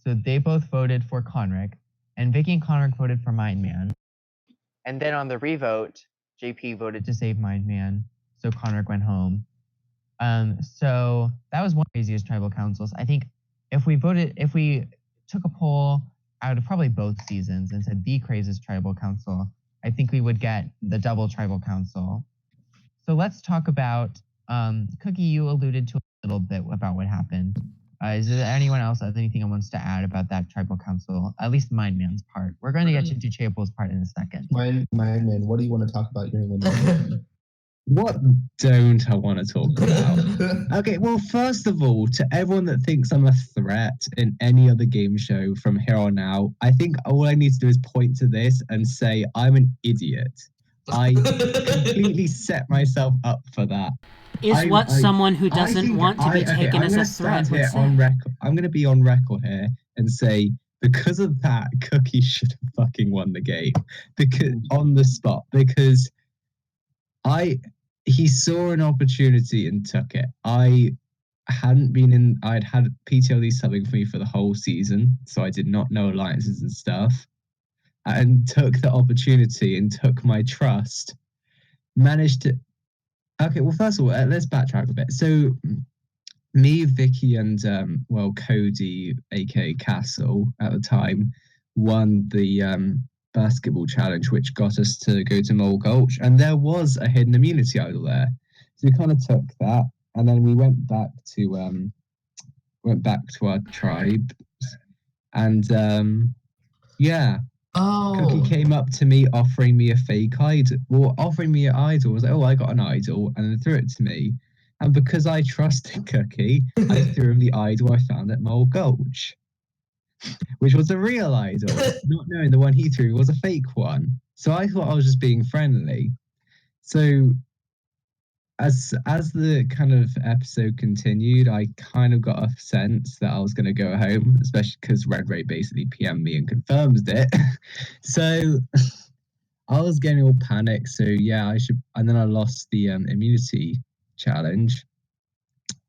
so they both voted for Conric, and Vicky and Conric voted for Mind Man. And then on the revote, JP voted to save Mind Man, so Conric went home. So that was one of the craziest tribal councils. I think if we took a poll out of probably both seasons and said the craziest tribal council, I think we would get the double tribal council. So let's talk about Cookie. You alluded to a little bit about what happened. Is there anyone else has anything wants to add about that tribal council? At least Mind Man's part. We're going to get to Duchapol's part in a second. Mind Man, what do you want to talk about your elimination? What don't I want to talk about? Okay, well, first of all, to everyone that thinks I'm a threat in any other game show from here on out, I think all I need to do is point to this and say I'm an idiot. I completely set myself up for that. Someone who doesn't want to be taken as a threat would say. I'm going to be on record here and say, because of that, Cookie should have fucking won the game because on the spot because he saw an opportunity and took it. I'd had PTLD subbing for me for the whole season, so I did not know alliances and stuff. and took the opportunity and took my trust. Managed to. Okay, well, first of all, let's backtrack a bit. So, me, Vicky, and Cody, aka Castle, at the time, won the basketball challenge, which got us to go to Mole Gulch, and there was a hidden immunity idol there. So we kind of took that, and then we went back to our tribe, and yeah. Cookie came up to me offering me a fake idol. Well, offering me an idol. I was like, oh, I got an idol, and then threw it to me. And because I trusted Cookie, I threw him the idol I found at Mole Gulch, which was a real idol, not knowing the one he threw was a fake one. So I thought I was just being friendly. So as the kind of episode continued, I kind of got a sense that I was going to go home, especially because Red Ray basically PM'd me and confirmed it. So I was getting all panicked. So yeah, I should. And then I lost the immunity challenge.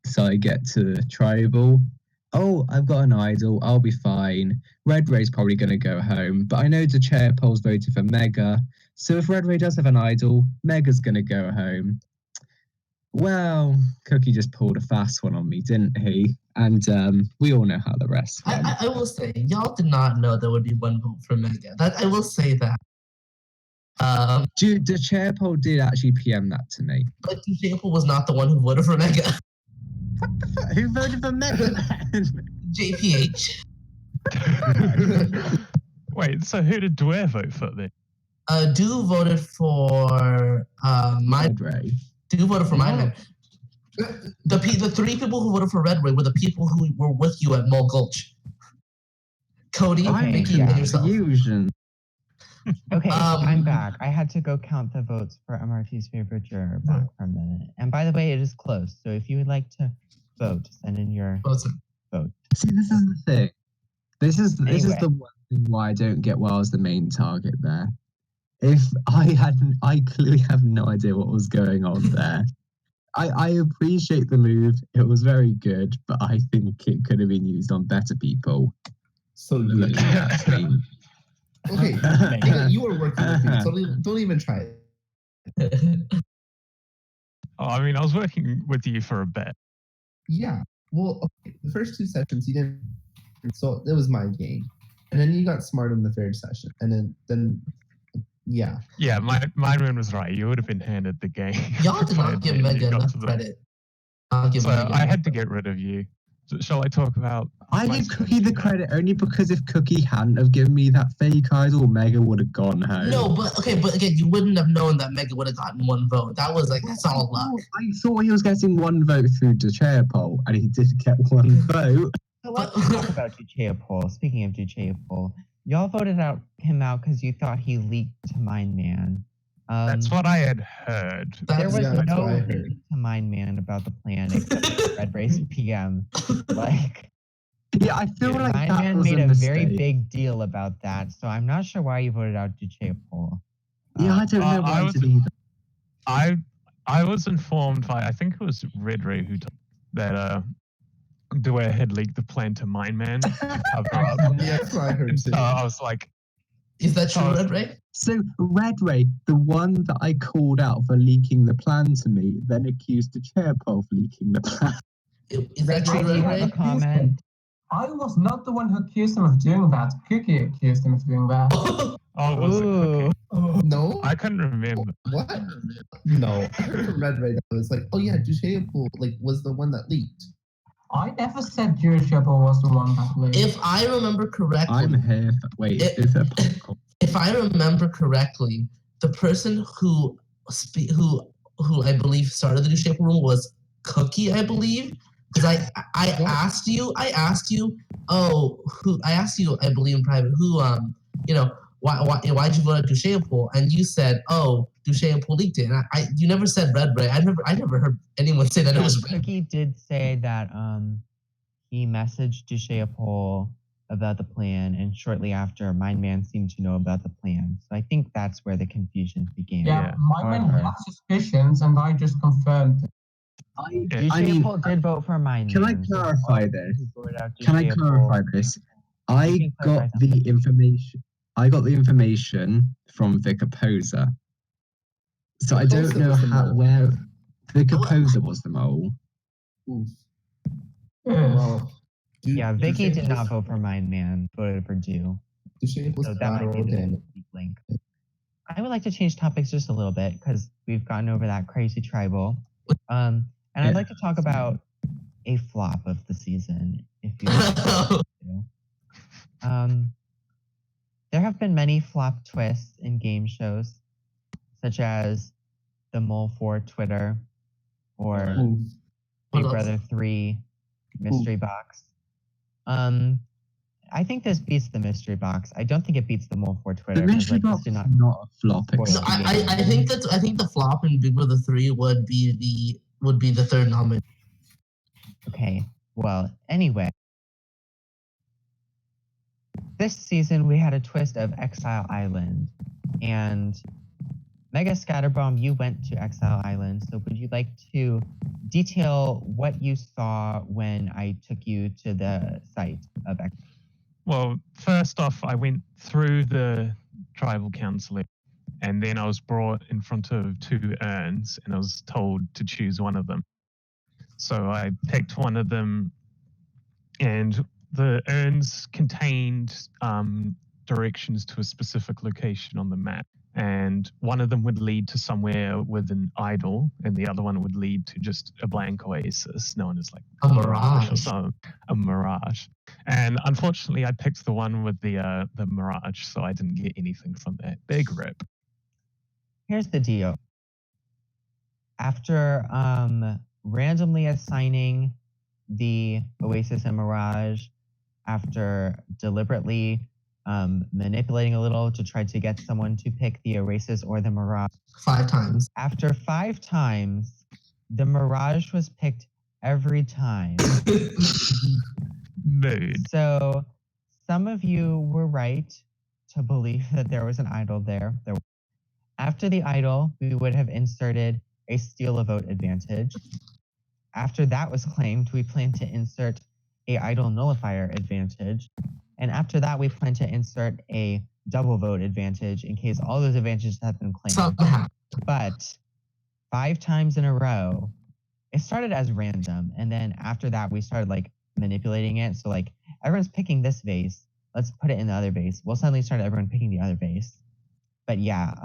So I get to tribal. Oh, I've got an idol. I'll be fine. Red Ray's probably going to go home, but I know the chair polls voted for Mega. So if Red Ray does have an idol, Mega's going to go home. Well, Cookie just pulled a fast one on me, didn't he? And we all know how the rest went. I will say, y'all did not know there would be one vote for Mega. I will say that. The chair poll did actually PM that to me. But the chair poll was not the one who voted for Mega. What the fuck? Who voted for Mega? JPH. Wait, so who did Dwyer vote for then? Do voted for Red Ray. Do voted for my man. The three people who voted for Red Ray were the people who were with you at Mole Gulch. Cody, Mickey, and yourself. Okay, I'm back. I had to go count the votes for MRT's favorite juror back for a minute. And by the way, it is close. So if you would like to vote, send in your vote. See, this is the thing. This is the one thing why I don't get why I was the main target there. If I clearly have no idea what was going on there. I appreciate the move. It was very good, but I think it could have been used on better people. So looking at me. Okay, you were working with me, so don't even try it. Oh, I mean, I was working with you for a bit. Yeah. Well, okay, the first two sessions you didn't, so it was my game, and then you got smart in the third session, and then yeah. Yeah, my man was right. You would have been handed the game. Y'all did not give Mega enough credit. So I had to get rid of you. So shall I talk about? I give Cookie the credit only because if Cookie hadn't have given me that fake idol, Mega would have gone home. No, but again, you wouldn't have known that Mega would have gotten one vote. That was like that's all luck. I thought he was getting one vote through the chair poll, and he did get one vote. So let's talk about Duchea Poll. Speaking of Duchea Poll, y'all voted him out because you thought he leaked to Mind Man. That's what I had heard. There was no leak to Mind Man about the plan except for Red Ray's PM. Yeah, I feel like Mind that Man was made a very mistake. big deal about that, so I'm not sure why you voted out Duchea Poll. Yeah, I don't know why he did either. I was informed by, I think it was Red Ray who told that Dwyer had leaked the plan to Mind Man to cover up. Yes, I heard So I was like, is that true, Red Ray? So Red Ray, the one that I called out for leaking the plan to me, then accused the chair poll for leaking the plan. Is that true, Red Ray? Comment. I was not the one who accused him of doing that. Cookie accused him of doing that. oh, was it Cookie? No, I couldn't remember. what? No, I heard from Red Ray that it was like, oh yeah, Duchea was the one that leaked. I never said Duchea was the one that leaked. If I remember correctly, I'm here. Wait, is there popcorn? If I remember correctly, the person who I believe started the Duchea room was Cookie, I believe. Because I asked you, I asked you, I believe in private, why'd you vote at Duchea Pool? And you said, oh, Duchea Pool leaked it. And you never said Red Ray. I never heard anyone say that it was Red. Cookie did say that he messaged Duchea Pool about the plan, and shortly after, Mind Man seemed to know about the plan. So I think that's where the confusion began. Yeah, Mind Man had suspicions, and I just confirmed it. Duchea Pool did vote for Mind Man. Can I clarify this? I got the information. I got the information from Vicar Poser. So I don't know where Vicar Poser was the mole. Well, Yeah, Vicky did not vote for Mind Man, voted for Dew. So that might be the weak link. I would like to change topics just a little bit because we've gotten over that crazy tribal. And I'd like to talk about a flop of the season, if you want to. There have been many flop twists in game shows, such as the Mole 4 Twitter or Big Brother 3 Mystery Box. I think this beats the Mystery Box. I don't think it beats the Mole 4 Twitter. The Mystery this Box did is not a flop. spoil the game. I think the flop in Big Brother 3 would be the third nominee. Okay, well, anyway. This season, we had a twist of Exile Island. And Mega Scatterbomb, you went to Exile Island. So would you like to detail what you saw when I took you to the site of Exile? Well, first off, I went through the tribal council and then I was brought in front of 2 urns and I was told to choose one of them. So I picked one of them and the urns contained directions to a specific location on the map. And one of them would lead to somewhere with an idol, and the other one would lead to just a blank oasis known as like a mirage or something, a mirage. And unfortunately, I picked the one with the mirage, so I didn't get anything from that. Big rip. Here's the deal. After randomly assigning the Oasis and Mirage, after deliberately manipulating a little to try to get someone to pick the Oasis or the Mirage. 5 times. After 5 times, the Mirage was picked every time. Mood. So some of you were right to believe that there was an idol there. After the idol, we would have inserted a steal a vote advantage. After that was claimed, we plan to insert a idol nullifier advantage. And after that, we plan to insert a double vote advantage in case all those advantages have been claimed. But 5 times in a row, it started as random. And then after that, we started like manipulating it. So like everyone's picking this vase. Let's put it in the other vase. We'll suddenly start everyone picking the other vase. But yeah,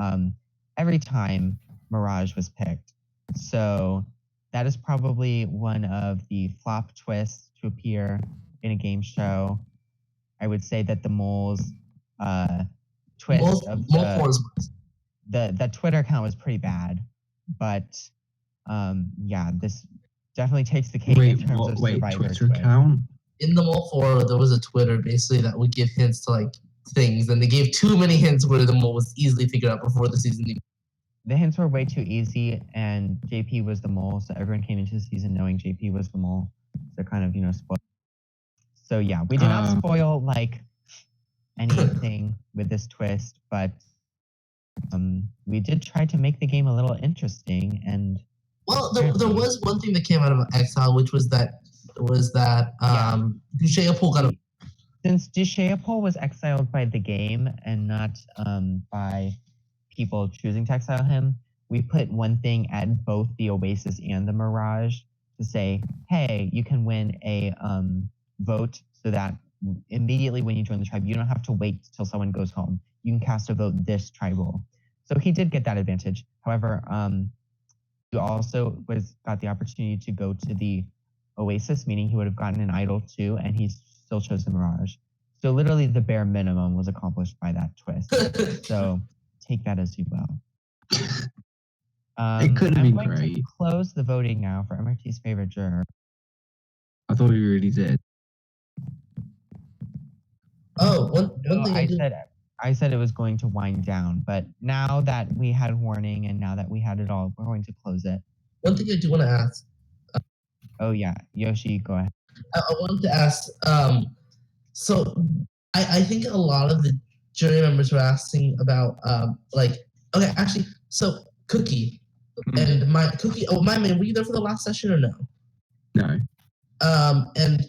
every time Mirage was picked. So that is probably one of the flop twists to appear in a game show. I would say that the mole's twist of the Twitter account was pretty bad, but yeah, this definitely takes the cake in terms of Survivor Twitter twist. account? In the Mole 4, there was a Twitter basically that would give hints to like things, and they gave too many hints where the mole was easily figured out before the season began. The hints were way too easy, and JP was the mole, so everyone came into the season knowing JP was the mole. So kind of, spoiled. So yeah, we did not spoil like anything with this twist, but we did try to make the game a little interesting. And well, there was one thing that came out of Exile, which was that Dushayapol got a. Since Dushayapol was exiled by the game and not by people choosing to exile him, we put one thing at both the Oasis and the Mirage to say, hey, you can win a vote so that immediately when you join the tribe, you don't have to wait till someone goes home. You can cast a vote this tribal. So he did get that advantage. However, he also got the opportunity to go to the Oasis, meaning he would have gotten an idol too, and he still chose the Mirage. So literally the bare minimum was accomplished by that twist. So take that as you will. It could have been I'm going great. to close the voting now for MRT's favorite juror. I thought you really did. Oh, one thing I said it was going to wind down, but now that we had warning and now that we had it all, we're going to close it. One thing I do want to ask. Oh yeah, Yoshi, go ahead. I wanted to ask. So I think a lot of the jury members were asking about okay, actually, so Cookie and my Cookie. Oh, my man, were you there for the last session or no? No. And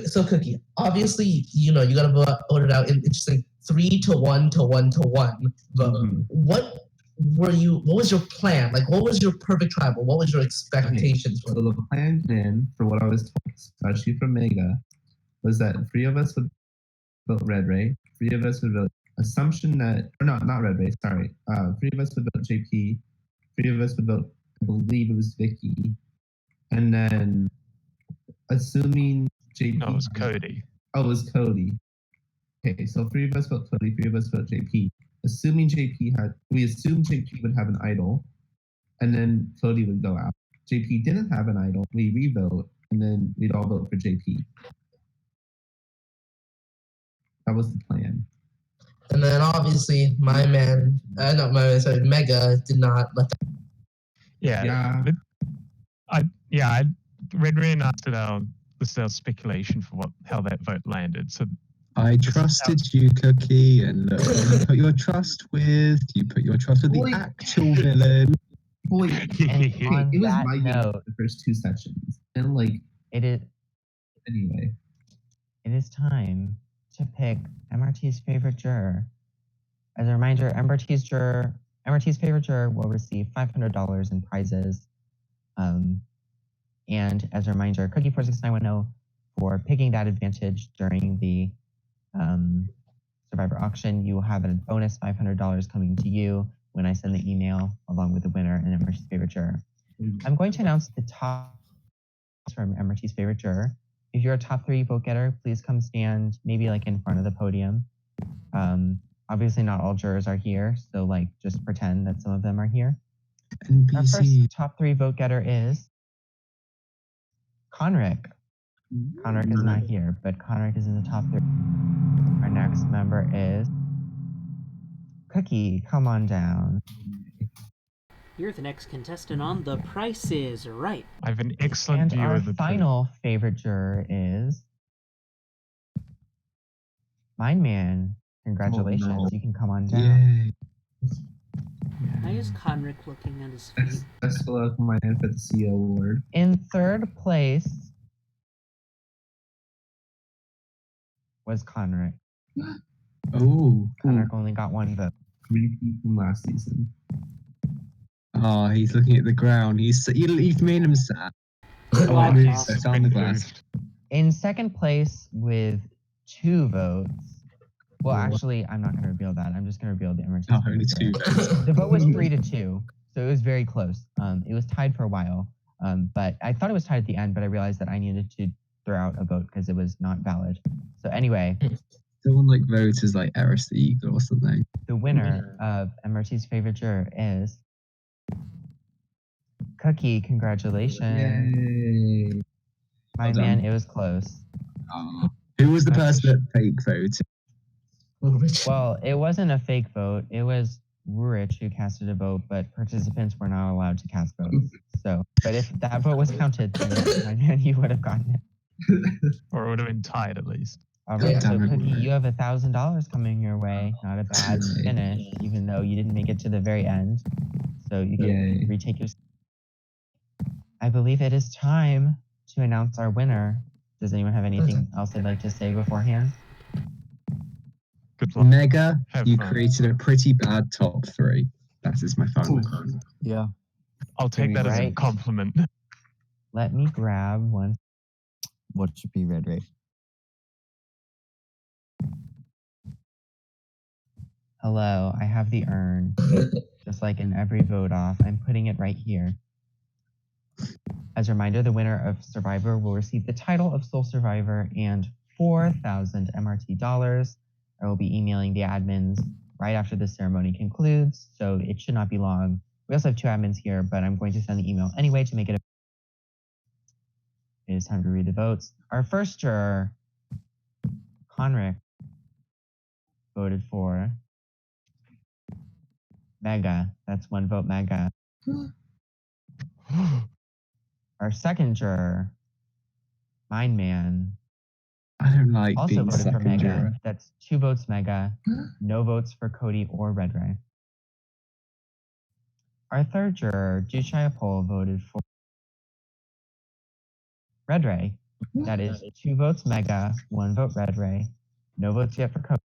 so Cookie, obviously, you got to vote it out in interesting 3-1 to 1-1 vote. What was your plan? Like, what was your perfect tribal? What was your expectations? So the plan then, for what I was told, especially from Mega, was that 3 of us would vote Red Ray, 3 of us would vote assumption that, or not Red Ray, sorry. 3 of us would vote JP, 3 of us would vote, I believe it was Vicky, and then assuming JP. No, it was Cody. Oh, it was Cody. Okay, so 3 of us vote Cody, 3 of us vote JP. We assumed JP would have an idol, and then Cody would go out. JP didn't have an idol, we revote, and then we'd all vote for JP. That was the plan. And then obviously Mega did not let that. Yeah. Red Ray and I did our speculation for how that vote landed. So I trusted you, Cookie, and look, who you put your trust with. You put your trust with the actual villain. Boy, on it was that my game note, for the first 2 sessions, and it is. Anyway, it is time to pick MRT's favorite juror. As a reminder, MRT's favorite juror will receive $500 in prizes. And as a reminder, Cookie 46910 for picking that advantage during the Survivor auction, you will have a bonus $500 coming to you when I send the email along with the winner and MRT's favorite juror. I'm going to announce the top from MRT's favorite juror. If you're a top 3 vote getter, please come stand maybe in front of the podium. Obviously not all jurors are here, so just pretend that some of them are here. NBC. Our first top 3 vote getter is Conric. Conric is not here, but Conric is in the top 3. Our next member is Cookie. Come on down. You're the next contestant on The Price is Right. I have an excellent And view our of the final favorite juror is Mine Man. Congratulations, Oh, no. you can come on down. Why is Conric looking at his feet? Best of luck, my man, for the CEO award. In third place was Conric. Oh. Conric only got 1 vote. Repeat from last season. Oh, he's looking at the ground. You've made him sad. Awesome. Down the glass. In second place with 2 votes. Well, actually, I'm not going to reveal that. I'm just going to reveal the MRT. Oh, only 2 votes. The vote was 3-2, so it was very close. It was tied for a while, but I thought it was tied at the end, but I realized that I needed to throw out a vote because it was not valid. So anyway. Someone votes as Eris the Eagle or something. The winner of MRT's favorite juror is Cookie. Congratulations. Yay. My man, it was close. Who was the person that fake voted? Well, it wasn't a fake vote. It was Rurich who casted a vote, but participants were not allowed to cast votes. So, but if that vote was counted, then my man, you would have gotten it. Or it would have been tied at least. All right, so Cookie, you have $1,000 coming your way. Not a bad finish, even though you didn't make it to the very end. So you can retake your. I believe it is time to announce our winner. Does anyone have anything else they'd like to say beforehand? Good luck. Mega, you fun. created a pretty bad top 3. That is my final comment. Yeah. I'll take that as a compliment. Let me grab one. What should be Red Ray? Hello, I have the urn. Just like in every vote off, I'm putting it right here. As a reminder, the winner of Survivor will receive the title of Sole Survivor and 4,000 MRT dollars. I will be emailing the admins right after the ceremony concludes, so it should not be long. We also have 2 admins here, but I'm going to send the email anyway to make it. It is time to read the votes. Our first juror, Conric, voted for Mega. That's 1 vote, Mega. Our second juror, Mine Man, I don't like also being voted for second Mega. juror. That's 2 votes, Mega. No votes for Cody or Red Ray. Our third juror, Jushayapol, voted for Red Ray. That is 2 votes, Mega. 1 vote, Red Ray. No votes yet for Cody.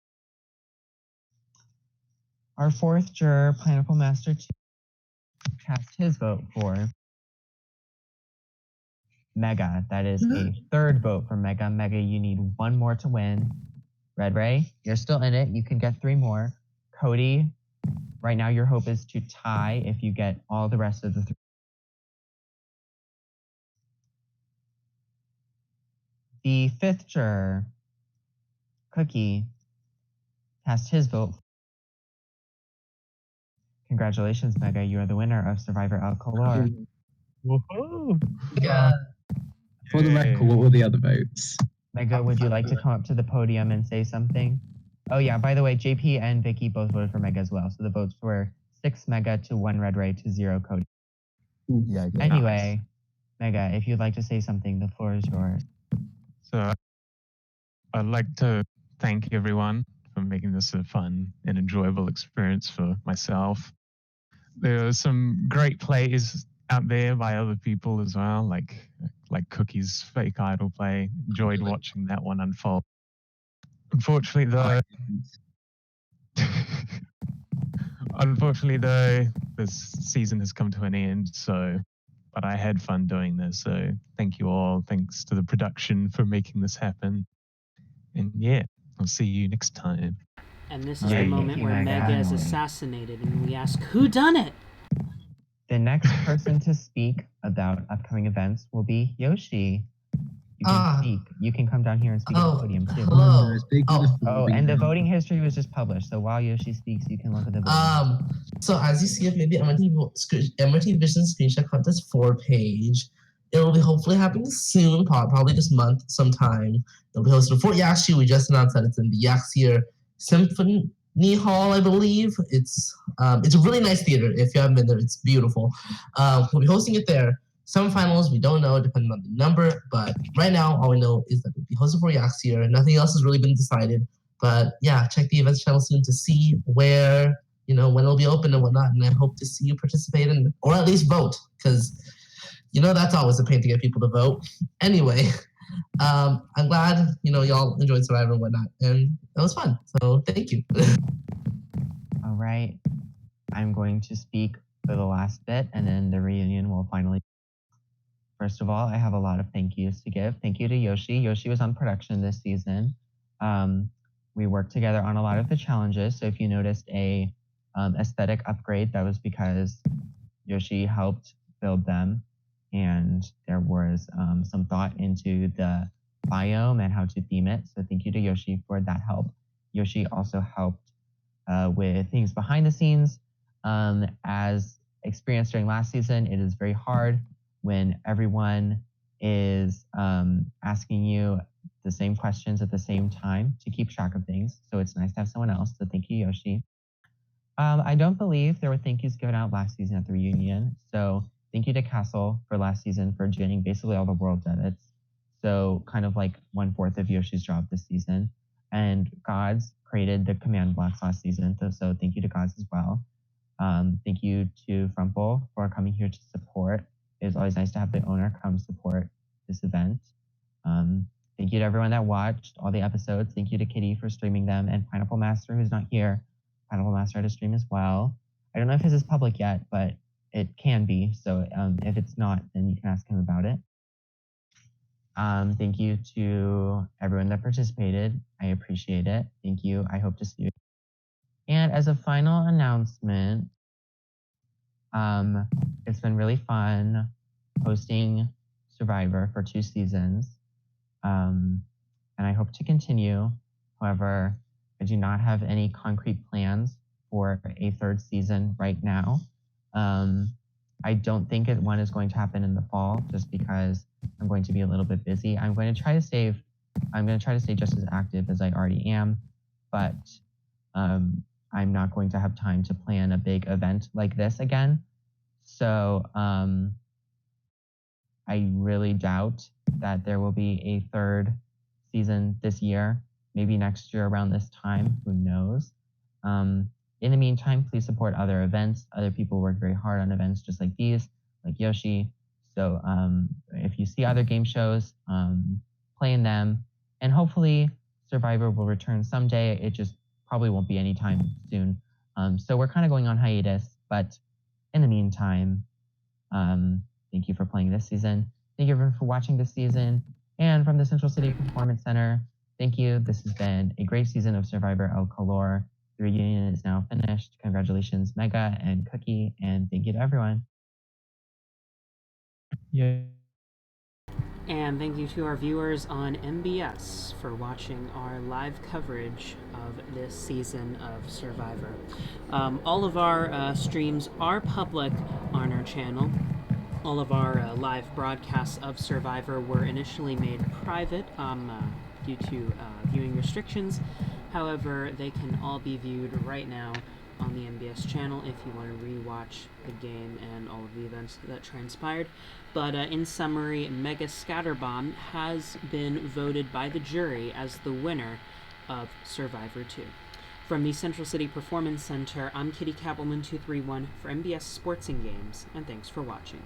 Our fourth juror, Pineapple Master 2, cast his vote for Mega. That is a third vote for Mega. Mega, you need one more to win. Red Ray, you're still in it. You can get 3 more. Cody, right now your hope is to tie if you get all the rest of the 3. The fifth juror, Cookie, cast his vote. Congratulations, Mega. You are the winner of Survivor El Calor. Woohoo! Yeah. For the record, what were the other votes? Mega, would you like to come up to the podium and say something? Oh yeah, by the way, JP and Vicky both voted for Mega as well. So the votes were 6 Mega to 1 Red Ray to 0 Cody. Yeah. Anyway, Mega, if you'd like to say something, the floor is yours. So I'd like to thank everyone for making this a fun and enjoyable experience for myself. There are some great plays out there by other people as well, like Cookie's fake idol play. Enjoyed watching that one unfold. Unfortunately, though, this season has come to an end. But I had fun doing this. So thank you all. Thanks to the production for making this happen. And yeah, I'll see you next time. And this is the moment where Mega is assassinated, and we ask, who done it? The next person to speak about upcoming events will be Yoshi. You can speak. You can come down here and speak at the podium too. Hello. Oh, and the voting history was just published. So while Yoshi speaks, you can look at the voting. So as you see, I've made the MRT Vision Screenshot Contest 4 page. It will be hopefully happening soon, probably this month sometime. It'll be hosted in Fort Yaxchiw. We just announced that it's in the Yaxier Symphony Hall, I believe. It's a really nice theater. If you haven't been there, it's beautiful. We'll be hosting it there. Semifinals, we don't know, depending on the number. But right now, all we know is that it'll be hosted for Yaxier. Nothing else has really been decided. But yeah, check the events channel soon to see where, when it'll be open and whatnot. And I hope to see you participate in, or at least vote, because that's always a pain to get people to vote. Anyway, I'm glad y'all enjoyed Survivor and whatnot, and that was fun. So thank you. All right, I'm going to speak for the last bit, and then the reunion will finally. First of all, I have a lot of thank yous to give. Thank you to Yoshi. Yoshi was on production this season. We worked together on a lot of the challenges. So if you noticed a aesthetic upgrade, that was because Yoshi helped build them, and there was some thought into the biome and how to theme it. So thank you to Yoshi for that help. Yoshi also helped with things behind the scenes. As experienced during last season, it is very hard when everyone is asking you the same questions at the same time to keep track of things. So it's nice to have someone else. So thank you, Yoshi. I don't believe there were thank yous given out last season at the reunion. So thank you to Castle for last season for joining basically all the world's edits. So kind of like 1/4 of Yoshi's job this season. And Gods created the command blocks last season. So thank you to Gods as well. Thank you to Frumple for coming here to support. It was always nice to have the owner come support this event. Thank you to everyone that watched all the episodes. Thank you to Kitty for streaming them, and Pineapple Master, who's not here. Pineapple Master had a stream as well. I don't know if his is public yet, but it can be. So if it's not, then you can ask him about it. Thank you to everyone that participated. I appreciate it. Thank you. I hope to see you. And as a final announcement, it's been really fun hosting Survivor for 2 seasons. And I hope to continue. However, I do not have any concrete plans for a 3rd season right now. I don't think one is going to happen in the fall just because I'm going to be a little bit busy. I'm going to try to stay just as active as I already am, but I'm not going to have time to plan a big event like this again. So I really doubt that there will be a 3rd season this year, maybe next year around this time, who knows. In the meantime, please support other events. Other people work very hard on events just like these, like Yoshi. So if you see other game shows, play in them. And hopefully Survivor will return someday. It just probably won't be anytime soon. So we're kind of going on hiatus, but in the meantime, thank you for playing this season. Thank you for watching this season. And from the Central City Performance Center, thank you. This has been a great season of Survivor El Calor. The reunion is now finished. Congratulations, Mega and Cookie, and thank you to everyone. Yeah. And thank you to our viewers on MBS for watching our live coverage of this season of Survivor. All of our streams are public on our channel. All of our live broadcasts of Survivor were initially made private due to viewing restrictions. However, they can all be viewed right now on the MBS channel if you want to rewatch the game and all of the events that transpired. But in summary, Mega Scatterbomb has been voted by the jury as the winner of Survivor 2. From the Central City Performance Center, I'm Kitty Kappelman 231 for MBS Sports and Games, and thanks for watching.